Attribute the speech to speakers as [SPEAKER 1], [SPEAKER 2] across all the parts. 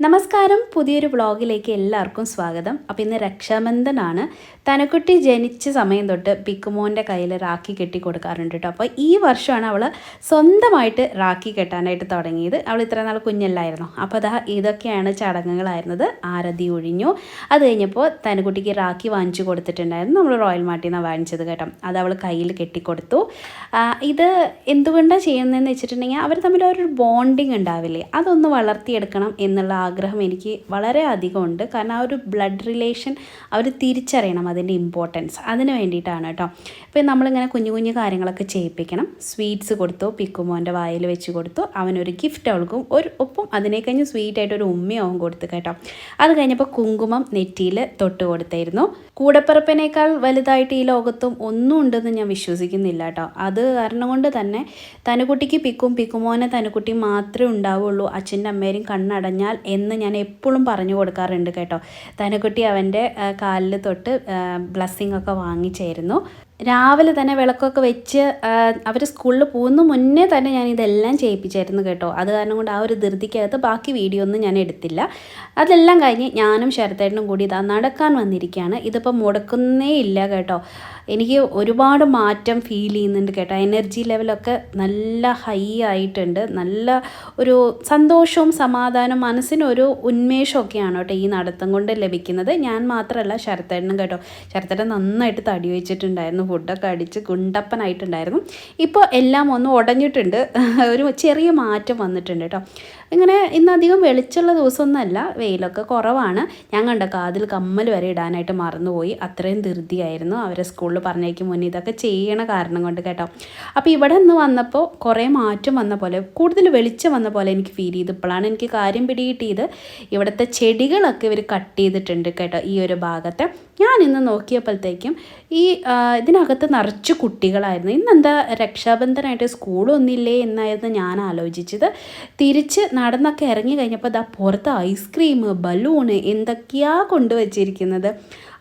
[SPEAKER 1] നമസ്കാരം, പുതിയൊരു വ്ളോഗിലേക്ക് എല്ലാവർക്കും സ്വാഗതം. അപ്പോൾ ഇന്ന് രക്ഷാബന്ധനാണ്. തനക്കുട്ടി ജനിച്ച സമയം തൊട്ട് പിക്കുമോൻ്റെ കയ്യിൽ രാഖി കെട്ടി കൊടുക്കാറുണ്ട് കേട്ടോ. അപ്പോൾ ഈ വർഷമാണ് അവൾ സ്വന്തമായിട്ട് രാഖി കെട്ടാനായിട്ട് തുടങ്ങിയത്. അവൾ ഇത്ര നാൾ കുഞ്ഞല്ലായിരുന്നു. അപ്പോൾ ഇതൊക്കെയാണ് ചടങ്ങുകളായിരുന്നത്. ആരതി ഒഴിഞ്ഞു. അത് കഴിഞ്ഞപ്പോൾ തനക്കുട്ടിക്ക് രാഖി വാങ്ങിച്ചു കൊടുത്തിട്ടുണ്ടായിരുന്നു. നമ്മൾ റോയൽ മാർട്ടിൽ നിന്നാണ് വാങ്ങിച്ചത് കേട്ടോ. അത് അവൾ കയ്യിൽ കെട്ടിക്കൊടുത്തു. ഇത് എന്തുകൊണ്ടാണ് ചെയ്യുന്നതെന്ന് വെച്ചിട്ടുണ്ടെങ്കിൽ അവർ തമ്മിൽ ഒരു ബോണ്ടിങ് ഉണ്ടാവില്ലേ, അതൊന്ന് വളർത്തിയെടുക്കണം എന്നുള്ള ആഗ്രഹം എനിക്ക് വളരെ അധികമുണ്ട്. കാരണം ആ ഒരു ബ്ലഡ് റിലേഷൻ അവർ തിരിച്ചറിയണം, അതിൻ്റെ ഇമ്പോർട്ടൻസ്. അതിന് വേണ്ടിയിട്ടാണ് കേട്ടോ. ഇപ്പോൾ നമ്മളിങ്ങനെ കുഞ്ഞു കുഞ്ഞു കാര്യങ്ങളൊക്കെ ചെയ്യിപ്പിക്കണം. സ്വീറ്റ്സ് കൊടുത്തു, പിക്കുമോൻ്റെ വായിൽ വെച്ച് കൊടുത്തു. അവനൊരു ഗിഫ്റ്റ് അവൾക്കും ഒപ്പം അതിനെ കഴിഞ്ഞ് സ്വീറ്റായിട്ടൊരു ഉമ്മയാവും കൊടുത്തു കേട്ടോ. അത് കഴിഞ്ഞപ്പോൾ കുങ്കുമം നെറ്റിയിൽ തൊട്ട് കൊടുത്തായിരുന്നു. കൂടപ്പിറപ്പിനേക്കാൾ വലുതായിട്ട് ഈ ലോകത്തും ഒന്നും ഉണ്ടെന്ന് ഞാൻ വിശ്വസിക്കുന്നില്ല കേട്ടോ. അത് കാരണം കൊണ്ട് തന്നെ തനുക്കുട്ടിക്ക് പിക്കുമോനെ തനുക്കുട്ടി മാത്രമേ ഉണ്ടാവുള്ളൂ, അച്ഛൻ്റെ അമ്മേരും കണ്ണടഞ്ഞാൽ എന്ന് ഞാൻ എപ്പോഴും പറഞ്ഞു കൊടുക്കാറുണ്ട് കേട്ടോ. തനുക്കുട്ടി അവൻ്റെ കാലിൽ തൊട്ട് ബ്ലെസ്സിങ് ഒക്കെ വാങ്ങിച്ചായിരുന്നു. രാവിലെ തന്നെ വിളക്കൊക്കെ വെച്ച് അവർ സ്കൂളിൽ പോകുന്ന മുന്നേ തന്നെ ഞാൻ ഇതെല്ലാം ചെയ്യിപ്പിച്ചായിരുന്നു കേട്ടോ. അത് കാരണം കൊണ്ട് ആ ഒരു ധൃതിക്കകത്ത് ബാക്കി വീഡിയോ ഒന്നും ഞാൻ എടുത്തില്ല. അതെല്ലാം കഴിഞ്ഞ് ഞാനും ശരത്തേട്ടനും കൂടി ഇതാ നടക്കാൻ വന്നിരിക്കുകയാണ്. ഇതിപ്പോൾ മുടക്കുന്നേ ഇല്ല കേട്ടോ. എനിക്ക് ഒരുപാട് മാറ്റം ഫീൽ ചെയ്യുന്നുണ്ട് കേട്ടോ. എനർജി ലെവലൊക്കെ നല്ല ഹൈ ആയിട്ടുണ്ട്. നല്ല ഒരു സന്തോഷവും സമാധാനവും മനസ്സിനൊരു ഉന്മേഷമൊക്കെയാണ് കേട്ടോ ഈ നടത്തം കൊണ്ട് ലഭിക്കുന്നത്. ഞാൻ മാത്രമല്ല, ശരത്തേട്ടനും കേട്ടോ. ശരത്തേട്ടൻ നന്നായിട്ട് തടി വെച്ചിട്ടുണ്ടായിരുന്നു, ഫുഡൊക്കെ അടിച്ച് ഗുണ്ടപ്പനായിട്ടുണ്ടായിരുന്നു. ഇപ്പോൾ എല്ലാം ഒന്ന് ഉടഞ്ഞിട്ടുണ്ട്, ഒരു ചെറിയ മാറ്റം വന്നിട്ടുണ്ട് കേട്ടോ. ഇങ്ങനെ ഇന്നധികം വെളിച്ചുള്ള ദിവസമൊന്നുമല്ല, വെയിലൊക്കെ കുറവാണ്. ഞാൻ കണ്ട കാതിൽ കമ്മൽ വരെ ഇടാനായിട്ട് മറന്നുപോയി. അത്രയും ധൃതിയായിരുന്നു അവരെ സ്കൂളിൽ പറഞ്ഞേക്കും മുന്നേ ഇതൊക്കെ ചെയ്യണ കാരണം കൊണ്ട് കേട്ടോ. അപ്പോൾ ഇവിടെ നിന്ന് വന്നപ്പോൾ കുറേ മാറ്റം വന്ന പോലെ, കൂടുതൽ വെളിച്ചം വന്ന പോലെ എനിക്ക് ഫീൽ ചെയ്തു. ഇപ്പോഴാണ് എനിക്ക് കാര്യം പിടികിട്ടിയത്. ഇവിടുത്തെ ചെടികളൊക്കെ ഇവർ കട്ട് ചെയ്തിട്ടുണ്ട് കേട്ടോ ഈ ഒരു ഭാഗത്ത്. ഞാൻ ഇന്ന് നോക്കിയപ്പോഴത്തേക്കും ഇതിനകത്ത് നിറച്ച് കുട്ടികളായിരുന്നു. ഇന്നെന്താ രക്ഷാബന്ധനായിട്ട് സ്കൂളൊന്നില്ലേ എന്നായിരുന്നു ഞാൻ ആലോചിച്ചത്. തിരിച്ച് നടന്നൊക്കെ ഇറങ്ങി കഴിഞ്ഞപ്പോൾ പുറത്ത് ഐസ്ക്രീം, ബലൂണ് എന്തൊക്കെയാണ് കൊണ്ടുവച്ചിരിക്കുന്നത്.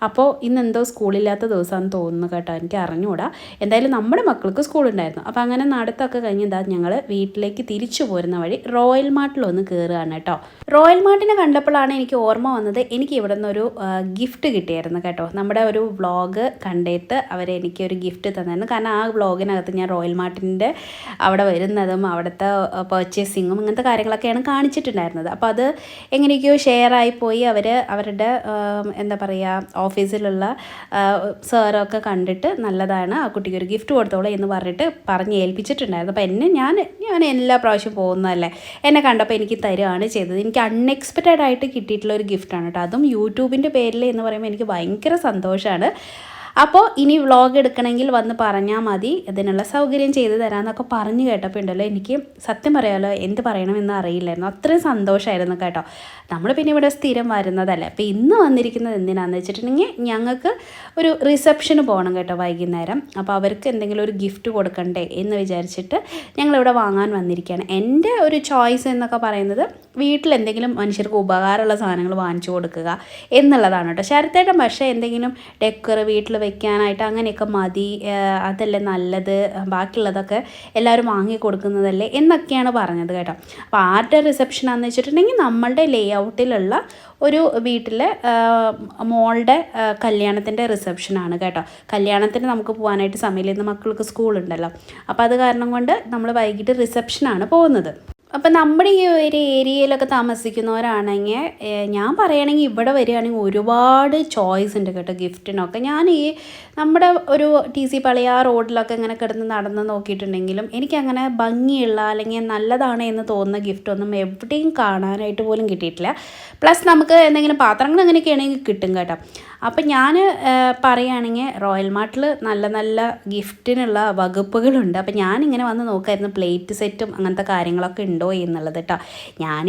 [SPEAKER 1] അപ്പോൾ ഇന്നെന്തോ സ്കൂളില്ലാത്ത ദിവസമാണെന്ന് തോന്നുന്നു കേട്ടോ, എനിക്ക് അറിഞ്ഞുകൂടാ. എന്തായാലും നമ്മുടെ മക്കൾക്ക് സ്കൂളുണ്ടായിരുന്നു. അപ്പോൾ അങ്ങനെ നടത്തൊക്കെ കഴിഞ്ഞ് ഞങ്ങൾ വീട്ടിലേക്ക് തിരിച്ചു പോരുന്ന വഴി റോയൽ മാർട്ടിലൊന്ന് കയറുകയാണ് കേട്ടോ. റോയൽ മാർട്ടിനെ കണ്ടപ്പോഴാണ് എനിക്ക് ഓർമ്മ വന്നത്, എനിക്ക് ഇവിടെ നിന്നൊരു ഗിഫ്റ്റ് കിട്ടിയായിരുന്നു കേട്ടോ. നമ്മുടെ ഒരു വ്ളോഗ് കണ്ടിട്ട് അവരെനിക്കൊരു ഗിഫ്റ്റ് തന്നായിരുന്നു. കാരണം ആ വ്ളോഗിനകത്ത് ഞാൻ റോയൽ മാർട്ടിൻ്റെ അവിടെ വരുന്നതും അവിടുത്തെ പർച്ചേസിങ്ങും ഇങ്ങനത്തെ കാര്യങ്ങളൊക്കെയാണ് കാണിച്ചിട്ടുണ്ടായിരുന്നത്. അപ്പോൾ അത് എങ്ങനെയൊക്കെയോ ഷെയറായിപ്പോയി. അവരുടെ എന്താ പറയുക, ഓഫീസിലുള്ള സാറൊക്കെ കണ്ടിട്ട് നല്ലതാണ്, ആ കുട്ടിക്ക് ഒരു ഗിഫ്റ്റ് കൊടുത്തോളൂ എന്ന് പറഞ്ഞ് ഏൽപ്പിച്ചിട്ടുണ്ടായിരുന്നു. അപ്പോൾ ഞാൻ എല്ലാ പ്രാവശ്യം പോകുന്നതല്ലേ, എന്നെ കണ്ടപ്പോൾ എനിക്ക് തരുകയാണ് ചെയ്തത്. എനിക്ക് അൺഎക്സ്പെക്റ്റഡ് ആയിട്ട് കിട്ടിയിട്ടുള്ള ഒരു ഗിഫ്റ്റാണ് കേട്ടോ. അതും യൂട്യൂബിൻ്റെ പേരിൽ എന്ന് പറയുമ്പോൾ എനിക്ക് ഭയങ്കര സന്തോഷമാണ്. അപ്പോൾ ഇനി വ്ളോഗ് എടുക്കണമെങ്കിൽ വന്ന് പറഞ്ഞാൽ മതി, ഇതിനുള്ള സൗകര്യം ചെയ്ത് തരാമെന്നൊക്കെ പറഞ്ഞു കേട്ടപ്പോൾ ഉണ്ടല്ലോ, എനിക്ക് സത്യം പറയാമല്ലോ എന്ത് പറയണമെന്ന് അറിയില്ലായിരുന്നു. അത്രയും സന്തോഷമായിരുന്നു കേട്ടോ. നമ്മൾ പിന്നെ ഇവിടെ സ്ഥിരം വരുന്നതല്ലേ. അപ്പോൾ ഇന്ന് വന്നിരിക്കുന്നത് എന്തിനാണെന്ന് വെച്ചിട്ടുണ്ടെങ്കിൽ ഞങ്ങൾക്ക് ഒരു റിസപ്ഷന് പോകണം കേട്ടോ വൈകുന്നേരം. അപ്പോൾ അവർക്ക് എന്തെങ്കിലും ഒരു ഗിഫ്റ്റ് കൊടുക്കണ്ടേ എന്ന് വിചാരിച്ചിട്ട് ഞങ്ങളിവിടെ വാങ്ങാൻ വന്നിരിക്കുകയാണ്. എൻ്റെ ഒരു ചോയ്സ് എന്നൊക്കെ പറയുന്നത് വീട്ടിൽ എന്തെങ്കിലും മനുഷ്യർക്ക് ഉപകാരമുള്ള സാധനങ്ങൾ വാങ്ങിച്ചു കൊടുക്കുക എന്നുള്ളതാണ് കേട്ടോ. ശരത്തേട്ടൻ പക്ഷേ എന്തെങ്കിലും ഡെക്കർ വീട്ടിൽ വെക്കാനായിട്ട് അങ്ങനെയൊക്കെ മതി, അതല്ലേ നല്ലത്, ബാക്കിയുള്ളതൊക്കെ എല്ലാവരും വാങ്ങി കൊടുക്കുന്നതല്ലേ എന്നൊക്കെയാണ് പറഞ്ഞത് കേട്ടോ. അപ്പോൾ ആരുടെ റിസപ്ഷനാണെന്ന് വെച്ചിട്ടുണ്ടെങ്കിൽ നമ്മളുടെ ലേ ഔട്ടിലുള്ള ഒരു വീട്ടിലെ മോളുടെ കല്യാണത്തിൻ്റെ റിസപ്ഷനാണ് കേട്ടോ. കല്യാണത്തിന് നമുക്ക് പോകാനായിട്ട് സമയമില്ല, ഇന്ന് മക്കൾക്ക് സ്കൂളുണ്ടല്ലോ. അപ്പോൾ അത് കാരണം കൊണ്ട് നമ്മൾ വൈകിട്ട് റിസപ്ഷനാണ് പോകുന്നത്. അപ്പം നമ്മുടെ ഈ ഒരു ഏരിയയിലൊക്കെ താമസിക്കുന്നവരാണെങ്കിൽ ഞാൻ പറയുകയാണെങ്കിൽ ഇവിടെ വരികയാണെങ്കിൽ ഒരുപാട് ചോയ്സ് ഉണ്ട് കേട്ടോ ഗിഫ്റ്റിനൊക്കെ. ഞാൻ നമ്മുടെ ഒരു TC പള്ളിയ റോഡിലൊക്കെ ഇങ്ങനെ കിടന്ന് നടന്ന് നോക്കിയിട്ടുണ്ടെങ്കിലും എനിക്കങ്ങനെ ഭംഗിയുള്ള അല്ലെങ്കിൽ നല്ലതാണ് എന്ന് തോന്നുന്ന ഗിഫ്റ്റൊന്നും എവിടെയും കാണാനായിട്ട് പോലും കിട്ടിയിട്ടില്ല. പ്ലസ് നമുക്ക് എന്തെങ്കിലും പാത്രങ്ങൾ അങ്ങനെയൊക്കെ ആണെങ്കിൽ കിട്ടും കേട്ടോ. അപ്പം ഞാൻ പറയുകയാണെങ്കിൽ റോയൽ മാർട്ടിൽ നല്ല നല്ല ഗിഫ്റ്റിനുള്ള വകുപ്പുകളുണ്ട്. അപ്പം ഞാനിങ്ങനെ വന്ന് നോക്കായിരുന്നു പ്ലേറ്റ് സെറ്റും അങ്ങനത്തെ കാര്യങ്ങളൊക്കെ ഉണ്ടോ എന്നുള്ളത് കേട്ടോ.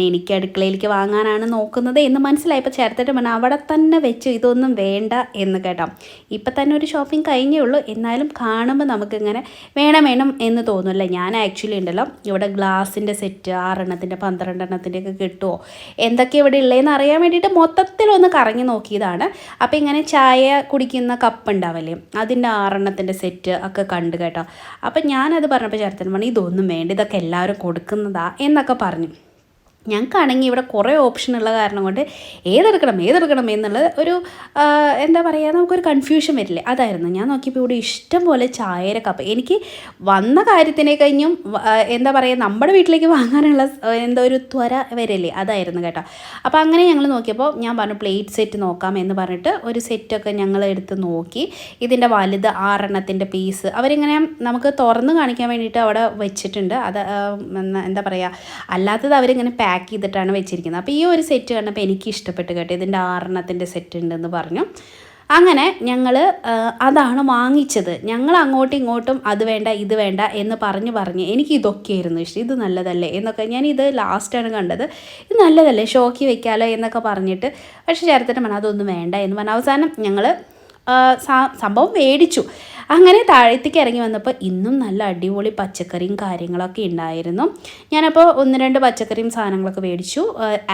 [SPEAKER 1] എനിക്ക് അടുക്കളയിലേക്ക് വാങ്ങാനാണ് നോക്കുന്നത് എന്ന് മനസ്സിലായപ്പോൾ ചേർത്തിട്ട് പറഞ്ഞാൽ അവിടെ തന്നെ വെച്ച് ഇതൊന്നും വേണ്ട എന്ന് കേട്ടോ. ഇപ്പം തന്നെ ഒരു ഷോപ്പിംഗ് കഴിഞ്ഞേ ഉള്ളൂ, എന്നാലും കാണുമ്പോൾ നമുക്കിങ്ങനെ വേണം എന്ന് തോന്നുമല്ലേ. ഞാൻ ആക്ച്വലി ഉണ്ടല്ലോ ഇവിടെ ഗ്ലാസിൻ്റെ സെറ്റ് 6 എണ്ണത്തിൻ്റെ 12 എണ്ണത്തിൻ്റെ ഒക്കെ കിട്ടുമോ, എന്തൊക്കെ ഇവിടെ ഉള്ളതെന്ന് അറിയാൻ വേണ്ടിയിട്ട് മൊത്തത്തിലൊന്ന് കറങ്ങി നോക്കിയതാണ്. അപ്പോൾ ഇങ്ങനെ ചായ കുടിക്കുന്ന കപ്പ് ഉണ്ടാവല്ലേ, അതിൻ്റെ 6 എണ്ണത്തിൻ്റെ സെറ്റ് ഒക്കെ കണ്ടു കേട്ടോ. അപ്പം ഞാനത് പറഞ്ഞപ്പോൾ ചേർത്തൻ പറഞ്ഞു ഇതൊന്നും വേണ്ട, ഇതൊക്കെ എല്ലാവരും കൊടുക്കുന്നതാ എന്നൊക്കെ പറഞ്ഞു. ഞങ്ങൾക്കാണെങ്കിൽ ഇവിടെ കുറേ ഓപ്ഷൻ ഉള്ള കാരണം കൊണ്ട് ഏതെടുക്കണം എന്നുള്ളത് ഒരു എന്താ പറയുക, നമുക്കൊരു കൺഫ്യൂഷൻ വരില്ലേ, അതായിരുന്നു. ഞാൻ നോക്കിയപ്പോൾ ഇവിടെ ഇഷ്ടം പോലെ ചായയുടെ കപ്പ്, എനിക്ക് വന്ന കാര്യത്തിനെ കഴിഞ്ഞും എന്താ പറയുക, നമ്മുടെ വീട്ടിലേക്ക് വാങ്ങാനുള്ള എന്താ ഒരു ത്വര വരില്ലേ, അതായിരുന്നു കേട്ടോ. അപ്പോൾ അങ്ങനെ ഞങ്ങൾ നോക്കിയപ്പോൾ ഞാൻ പറഞ്ഞു പ്ലേറ്റ് സെറ്റ് നോക്കാം എന്ന് പറഞ്ഞിട്ട് ഒരു സെറ്റൊക്കെ ഞങ്ങൾ എടുത്ത് നോക്കി. ഇതിൻ്റെ വലുത് 6 എണ്ണത്തിൻ്റെ പീസ് അവരിങ്ങനെ നമുക്ക് തുറന്ന് കാണിക്കാൻ വേണ്ടിയിട്ട് അവിടെ വെച്ചിട്ടുണ്ട്. അത് എന്താ പറയുക, അല്ലാത്തത് അവരിങ്ങനെ പാക്ക് ചെയ്തിട്ടാണ് വെച്ചിരിക്കുന്നത്. അപ്പോൾ ഈ ഒരു സെറ്റ് കണ്ടപ്പോൾ എനിക്ക് ഇഷ്ടപ്പെട്ട് കേട്ടോ, ഇതിൻ്റെ 6 എണ്ണത്തിൻ്റെ സെറ്റ് ഉണ്ടെന്ന് പറഞ്ഞു. അങ്ങനെ ഞങ്ങൾ അതാണ് വാങ്ങിച്ചത്. ഞങ്ങൾ അങ്ങോട്ടും ഇങ്ങോട്ടും അത് വേണ്ട ഇത് വേണ്ട എന്ന് പറഞ്ഞ് എനിക്ക് ഇതൊക്കെയായിരുന്നു ഇഷ്ടം, ഇത് നല്ലതല്ലേ എന്നൊക്കെ. ഞാനിത് ലാസ്റ്റാണ് കണ്ടത്, ഇത് നല്ലതല്ലേ ഷോക്കി വെക്കാമല്ലോ എന്നൊക്കെ പറഞ്ഞിട്ട്. പക്ഷേ ചേർത്തിട്ട് പറഞ്ഞാൽ അതൊന്നും വേണ്ട എന്ന് പറഞ്ഞാൽ അവസാനം ഞങ്ങൾ സംഭവം മേടിച്ചു. അങ്ങനെ താഴത്തേക്ക് ഇറങ്ങി വന്നപ്പോൾ ഇന്നും നല്ല അടിപൊളി പച്ചക്കറിയും കാര്യങ്ങളൊക്കെ ഉണ്ടായിരുന്നു. ഞാനപ്പോൾ 1-2 പച്ചക്കറിയും സാധനങ്ങളൊക്കെ മേടിച്ചു.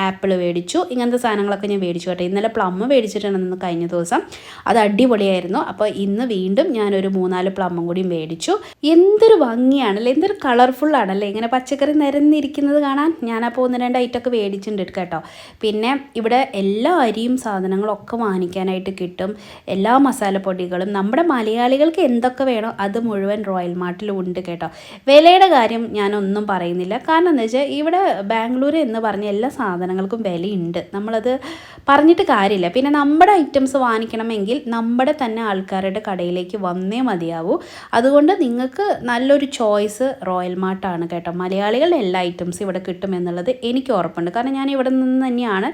[SPEAKER 1] ആപ്പിൾ മേടിച്ചു, ഇങ്ങനത്തെ സാധനങ്ങളൊക്കെ ഞാൻ മേടിച്ചു കേട്ടോ. ഇന്നലെ പ്ലം മേടിച്ചിട്ടുണ്ടെന്ന് കഴിഞ്ഞ ദിവസം, അത് അടിപൊളിയായിരുന്നു. അപ്പോൾ ഇന്ന് വീണ്ടും ഞാനൊരു 3-4 പ്ലമ്മും കൂടി മേടിച്ചു. എന്തൊരു ഭംഗിയാണല്ലേ, എന്തൊരു കളർഫുള്ളാണല്ലേ ഇങ്ങനെ പച്ചക്കറി നിരന്നിരിക്കുന്നത് കാണാൻ. ഞാനപ്പോൾ 1-2 ഐറ്റമൊക്കെ മേടിച്ചിട്ടുണ്ട് കേട്ടോ. പിന്നെ ഇവിടെ എല്ലാ അരിയും സാധനങ്ങളൊക്കെ വാങ്ങിക്കാനായിട്ട് കിട്ടും. എല്ലാ മസാലപ്പൊടികളും നമ്മുടെ മലയാളികൾക്ക് എന്തൊക്കെ വേണോ അത് മുഴുവൻ റോയൽ മാർട്ടിലും ഉണ്ട് കേട്ടോ. വിലയുടെ കാര്യം ഞാനൊന്നും പറയുന്നില്ല, കാരണം എന്താ വെച്ചാൽ ഇവിടെ ബാംഗ്ലൂർ എന്ന് പറഞ്ഞ എല്ലാ സാധനങ്ങൾക്കും വിലയുണ്ട്, നമ്മളത് പറഞ്ഞിട്ട് കാര്യമില്ല. പിന്നെ നമ്മുടെ ഐറ്റംസ് വാങ്ങിക്കണമെങ്കിൽ നമ്മുടെ തന്നെ ആൾക്കാരുടെ കടയിലേക്ക് വന്നേ മതിയാവൂ. അതുകൊണ്ട് നിങ്ങൾക്ക് നല്ലൊരു ചോയ്സ് റോയൽ മാർട്ടാണ് കേട്ടോ. മലയാളികളുടെ എല്ലാ ഐറ്റംസും ഇവിടെ കിട്ടുമെന്നുള്ളത് എനിക്ക് ഉറപ്പുണ്ട്, കാരണം ഞാൻ ഇവിടെ നിന്ന് തന്നെയാണ്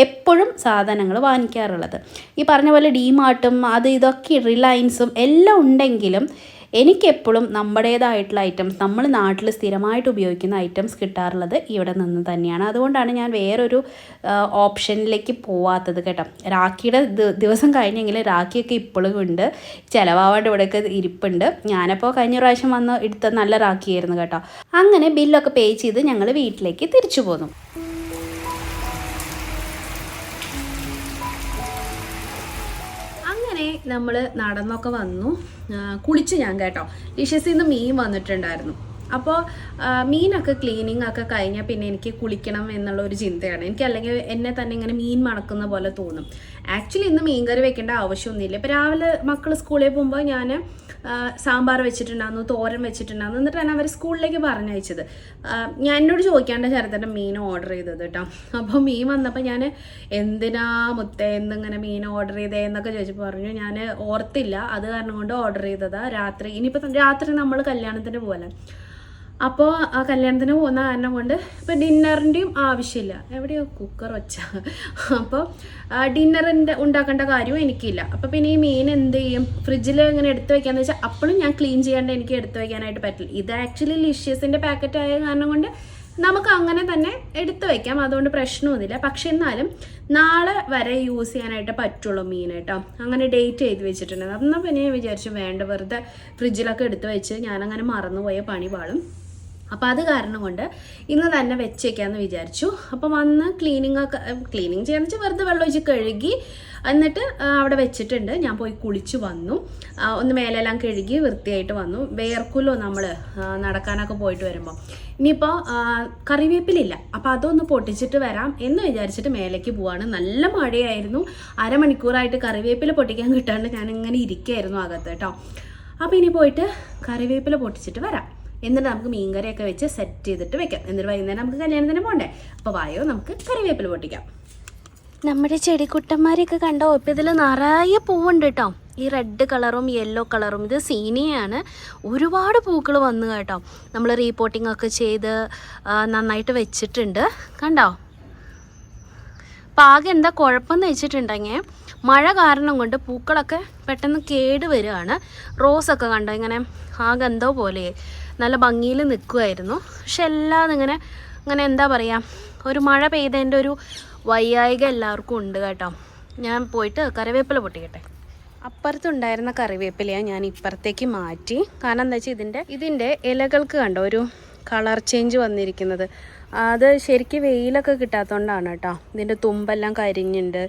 [SPEAKER 1] എപ്പോഴും സാധനങ്ങൾ വാങ്ങിക്കാറുള്ളത്. ഈ പറഞ്ഞ പോലെ ഡിമാർട്ടും അത് ഇതൊക്കെ റിലയൻസും എല്ലാം ഉണ്ടെങ്കിലും എനിക്കെപ്പോഴും നമ്മുടേതായിട്ടുള്ള ഐറ്റംസ്, നമ്മൾ നാട്ടിൽ സ്ഥിരമായിട്ട് ഉപയോഗിക്കുന്ന ഐറ്റംസ് കിട്ടാറുള്ളത് ഇവിടെ നിന്ന് തന്നെയാണ്. അതുകൊണ്ടാണ് ഞാൻ വേറൊരു ഓപ്ഷനിലേക്ക് പോവാത്തത് കേട്ടോ. രാഖിയുടെ ദിവസം കഴിഞ്ഞെങ്കിൽ രാഖിയൊക്കെ ഇപ്പോഴും ഉണ്ട്, ചിലവാവേണ്ട ഇവിടെയൊക്കെ ഇരിപ്പുണ്ട്. ഞാനപ്പോൾ കഴിഞ്ഞ പ്രാവശ്യം വന്ന് എടുത്ത നല്ല രാഖിയായിരുന്നു കേട്ടോ. അങ്ങനെ ബില്ലൊക്കെ പേ ചെയ്ത് ഞങ്ങൾ വീട്ടിലേക്ക് തിരിച്ചു പോന്നു. നമ്മൾ നടന്നൊക്കെ വന്നു, കുളിച്ച് ഞാൻ കേട്ടോ. ലിഷ്യസിൽ നിന്ന് മീൻ വന്നിട്ടുണ്ടായിരുന്നു. അപ്പോൾ മീനൊക്കെ ക്ലീനിങ് ഒക്കെ കഴിഞ്ഞാൽ പിന്നെ എനിക്ക് കുളിക്കണം എന്നുള്ള ഒരു ചിന്തയാണ് എനിക്ക്. അല്ലെങ്കിൽ എന്നെ തന്നെ ഇങ്ങനെ മീൻ മണക്കുന്ന പോലെ തോന്നും. ആക്ച്വലി ഇന്ന് മീൻ കറി വെക്കേണ്ട ആവശ്യമൊന്നുമില്ല. ഇപ്പോൾ രാവിലെ മക്കൾ സ്കൂളിൽ പോകുമ്പോൾ ഞാൻ സാമ്പാർ വെച്ചിട്ടുണ്ടായിരുന്നു, തോരൻ വെച്ചിട്ടുണ്ടായിരുന്നു. എന്നിട്ടാണ് അവർ സ്കൂളിലേക്ക് പറഞ്ഞയച്ചത്. ഞാൻ എന്നോട് ചോദിക്കാണ്ട് ചേർത്തിട്ട് മീൻ ഓർഡർ ചെയ്തത് കേട്ടോ. അപ്പോൾ മീൻ വന്നപ്പോൾ ഞാൻ എന്തിനാ മുത്തേ എന്നിങ്ങനെ മീൻ ഓർഡർ ചെയ്തേ എന്നൊക്കെ ചോദിച്ചപ്പോൾ പറഞ്ഞു ഞാൻ ഓർത്തില്ല, അത് കാരണം കൊണ്ട് ഓർഡർ ചെയ്തതാണ്. രാത്രി ഇനിയിപ്പോൾ രാത്രി നമ്മൾ കല്യാണത്തിന് പോലെ, അപ്പോൾ ആ കല്യാണത്തിന് പോകുന്ന കാരണം കൊണ്ട് ഇപ്പോൾ ഡിന്നറിൻ്റെയും ആവശ്യമില്ല. എവിടെയോ കുക്കർ വച്ച, അപ്പോൾ ഡിന്നറിൻ്റെ ഉണ്ടാക്കേണ്ട കാര്യവും എനിക്കില്ല. അപ്പോൾ പിന്നെ ഈ മീൻ എന്ത് ചെയ്യും, ഫ്രിഡ്ജിൽ ഇങ്ങനെ എടുത്ത് വയ്ക്കാന്ന് വെച്ചാൽ അപ്പോഴും ഞാൻ ക്ലീൻ ചെയ്യാണ്ട് എനിക്ക് എടുത്ത് വയ്ക്കാനായിട്ട് പറ്റില്ല. ഇത് ആക്ച്വലി ലിഷ്യസിൻ്റെ പാക്കറ്റ് ആയ കാരണം കൊണ്ട് നമുക്ക് അങ്ങനെ തന്നെ എടുത്ത് വയ്ക്കാം, അതുകൊണ്ട് പ്രശ്നമൊന്നുമില്ല. പക്ഷെ എന്നാലും നാളെ വരെ യൂസ് ചെയ്യാനായിട്ട് പറ്റുള്ളൂ മീൻ കേട്ടോ. അങ്ങനെ ഡേറ്റ് എഴുതി വെച്ചിട്ടുണ്ട്. എന്നാൽ പിന്നെ ഞാൻ വിചാരിച്ചു വേണ്ട, വെറുതെ ഫ്രിഡ്ജിലൊക്കെ എടുത്ത് വെച്ച് ഞാനങ്ങനെ മറന്നുപോയ പണി പാളും. അപ്പോൾ അത് കാരണം കൊണ്ട് ഇന്ന് തന്നെ വെച്ചേക്കാമെന്ന് വിചാരിച്ചു. അപ്പോൾ വന്ന് ക്ലീനിങ് ചെയ്യാന്ന് വെച്ചാൽ വെറുതെ വെള്ളം ഒഴിച്ച് കഴുകി എന്നിട്ട് അവിടെ വെച്ചിട്ടുണ്ട്. ഞാൻ പോയി കുളിച്ച് വന്നു, ഒന്ന് മേലെല്ലാം കഴുകി വൃത്തിയായിട്ട് വന്നു. വേർക്കുമല്ലോ നമ്മൾ നടക്കാനൊക്കെ പോയിട്ട് വരുമ്പോൾ. ഇനിയിപ്പോൾ കറിവേപ്പിലില്ല, അപ്പോൾ അതൊന്ന് പൊട്ടിച്ചിട്ട് വരാം എന്ന് വിചാരിച്ചിട്ട് മേലേക്ക് പോവാണ്. നല്ല മഴയായിരുന്നു, അരമണിക്കൂറായിട്ട് കറിവേപ്പില പൊട്ടിക്കാൻ കിട്ടാണ്ട് ഞാനിങ്ങനെ ഇരിക്കുകയായിരുന്നു അകത്ത് കേട്ടോ. അപ്പോൾ ഇനി പോയിട്ട് കറിവേപ്പില പൊട്ടിച്ചിട്ട് വരാം, എന്നിട്ട് നമുക്ക് മീൻകറിയൊക്കെ വെച്ച് സെറ്റ് ചെയ്തിട്ട് വെക്കാം. എന്നിട്ട് വൈകുന്നേരം നമുക്ക് കല്യാണത്തിന് പോകണ്ടേ, അപ്പോൾ വായോ നമുക്ക് കറിവേപ്പില പൊട്ടിക്കാം. നമ്മുടെ ചെടിക്കുട്ടന്മാരെയൊക്കെ കണ്ടോ, ഇപ്പം ഇതിൽ നിറയെ പൂവുണ്ട് കേട്ടോ. ഈ റെഡ് കളറും യെല്ലോ കളറും, ഇത് സീനിയാണ്. ഒരുപാട് പൂക്കൾ വന്നു കേട്ടോ. നമ്മൾ റീപോട്ടിംഗ് ഒക്കെ ചെയ്ത് നന്നായിട്ട് വെച്ചിട്ടുണ്ട് കണ്ടോ. അപ്പോൾ ആകെ എന്താ കുഴപ്പമെന്ന് വെച്ചിട്ടുണ്ടെങ്കിൽ മഴ കാരണം കൊണ്ട് പൂക്കളൊക്കെ പെട്ടെന്ന് കേട് വരികയാണ്. റോസൊക്കെ കണ്ടോ ഇങ്ങനെ ആകെ എന്തോ പോലെ നല്ല ഭംഗിയിൽ നിൽക്കുമായിരുന്നു. പക്ഷെ എല്ലാം ഇങ്ങനെ എന്താ പറയുക, ഒരു മഴ പെയ്തതിൻ്റെ ഒരു വയ്യായിക എല്ലാവർക്കും ഉണ്ട് കേട്ടോ. ഞാൻ പോയിട്ട് കറിവേപ്പില പൊട്ടിക്കട്ടെ. അപ്പുറത്തുണ്ടായിരുന്ന കറിവേപ്പിലയാണ് ഞാൻ ഇപ്പുറത്തേക്ക് മാറ്റി. കാരണം എന്താ വെച്ചാൽ ഇതിൻ്റെ ഇലകൾക്ക് കണ്ടോ ഒരു കളർ ചേഞ്ച് വന്നിരിക്കുന്നത്. അത് ശരിക്കും വെയിലൊക്കെ കിട്ടാത്തതുകൊണ്ടാണ് കേട്ടോ. ഇതിൻ്റെ തുമ്പെല്ലാം കരിഞ്ഞുണ്ട്,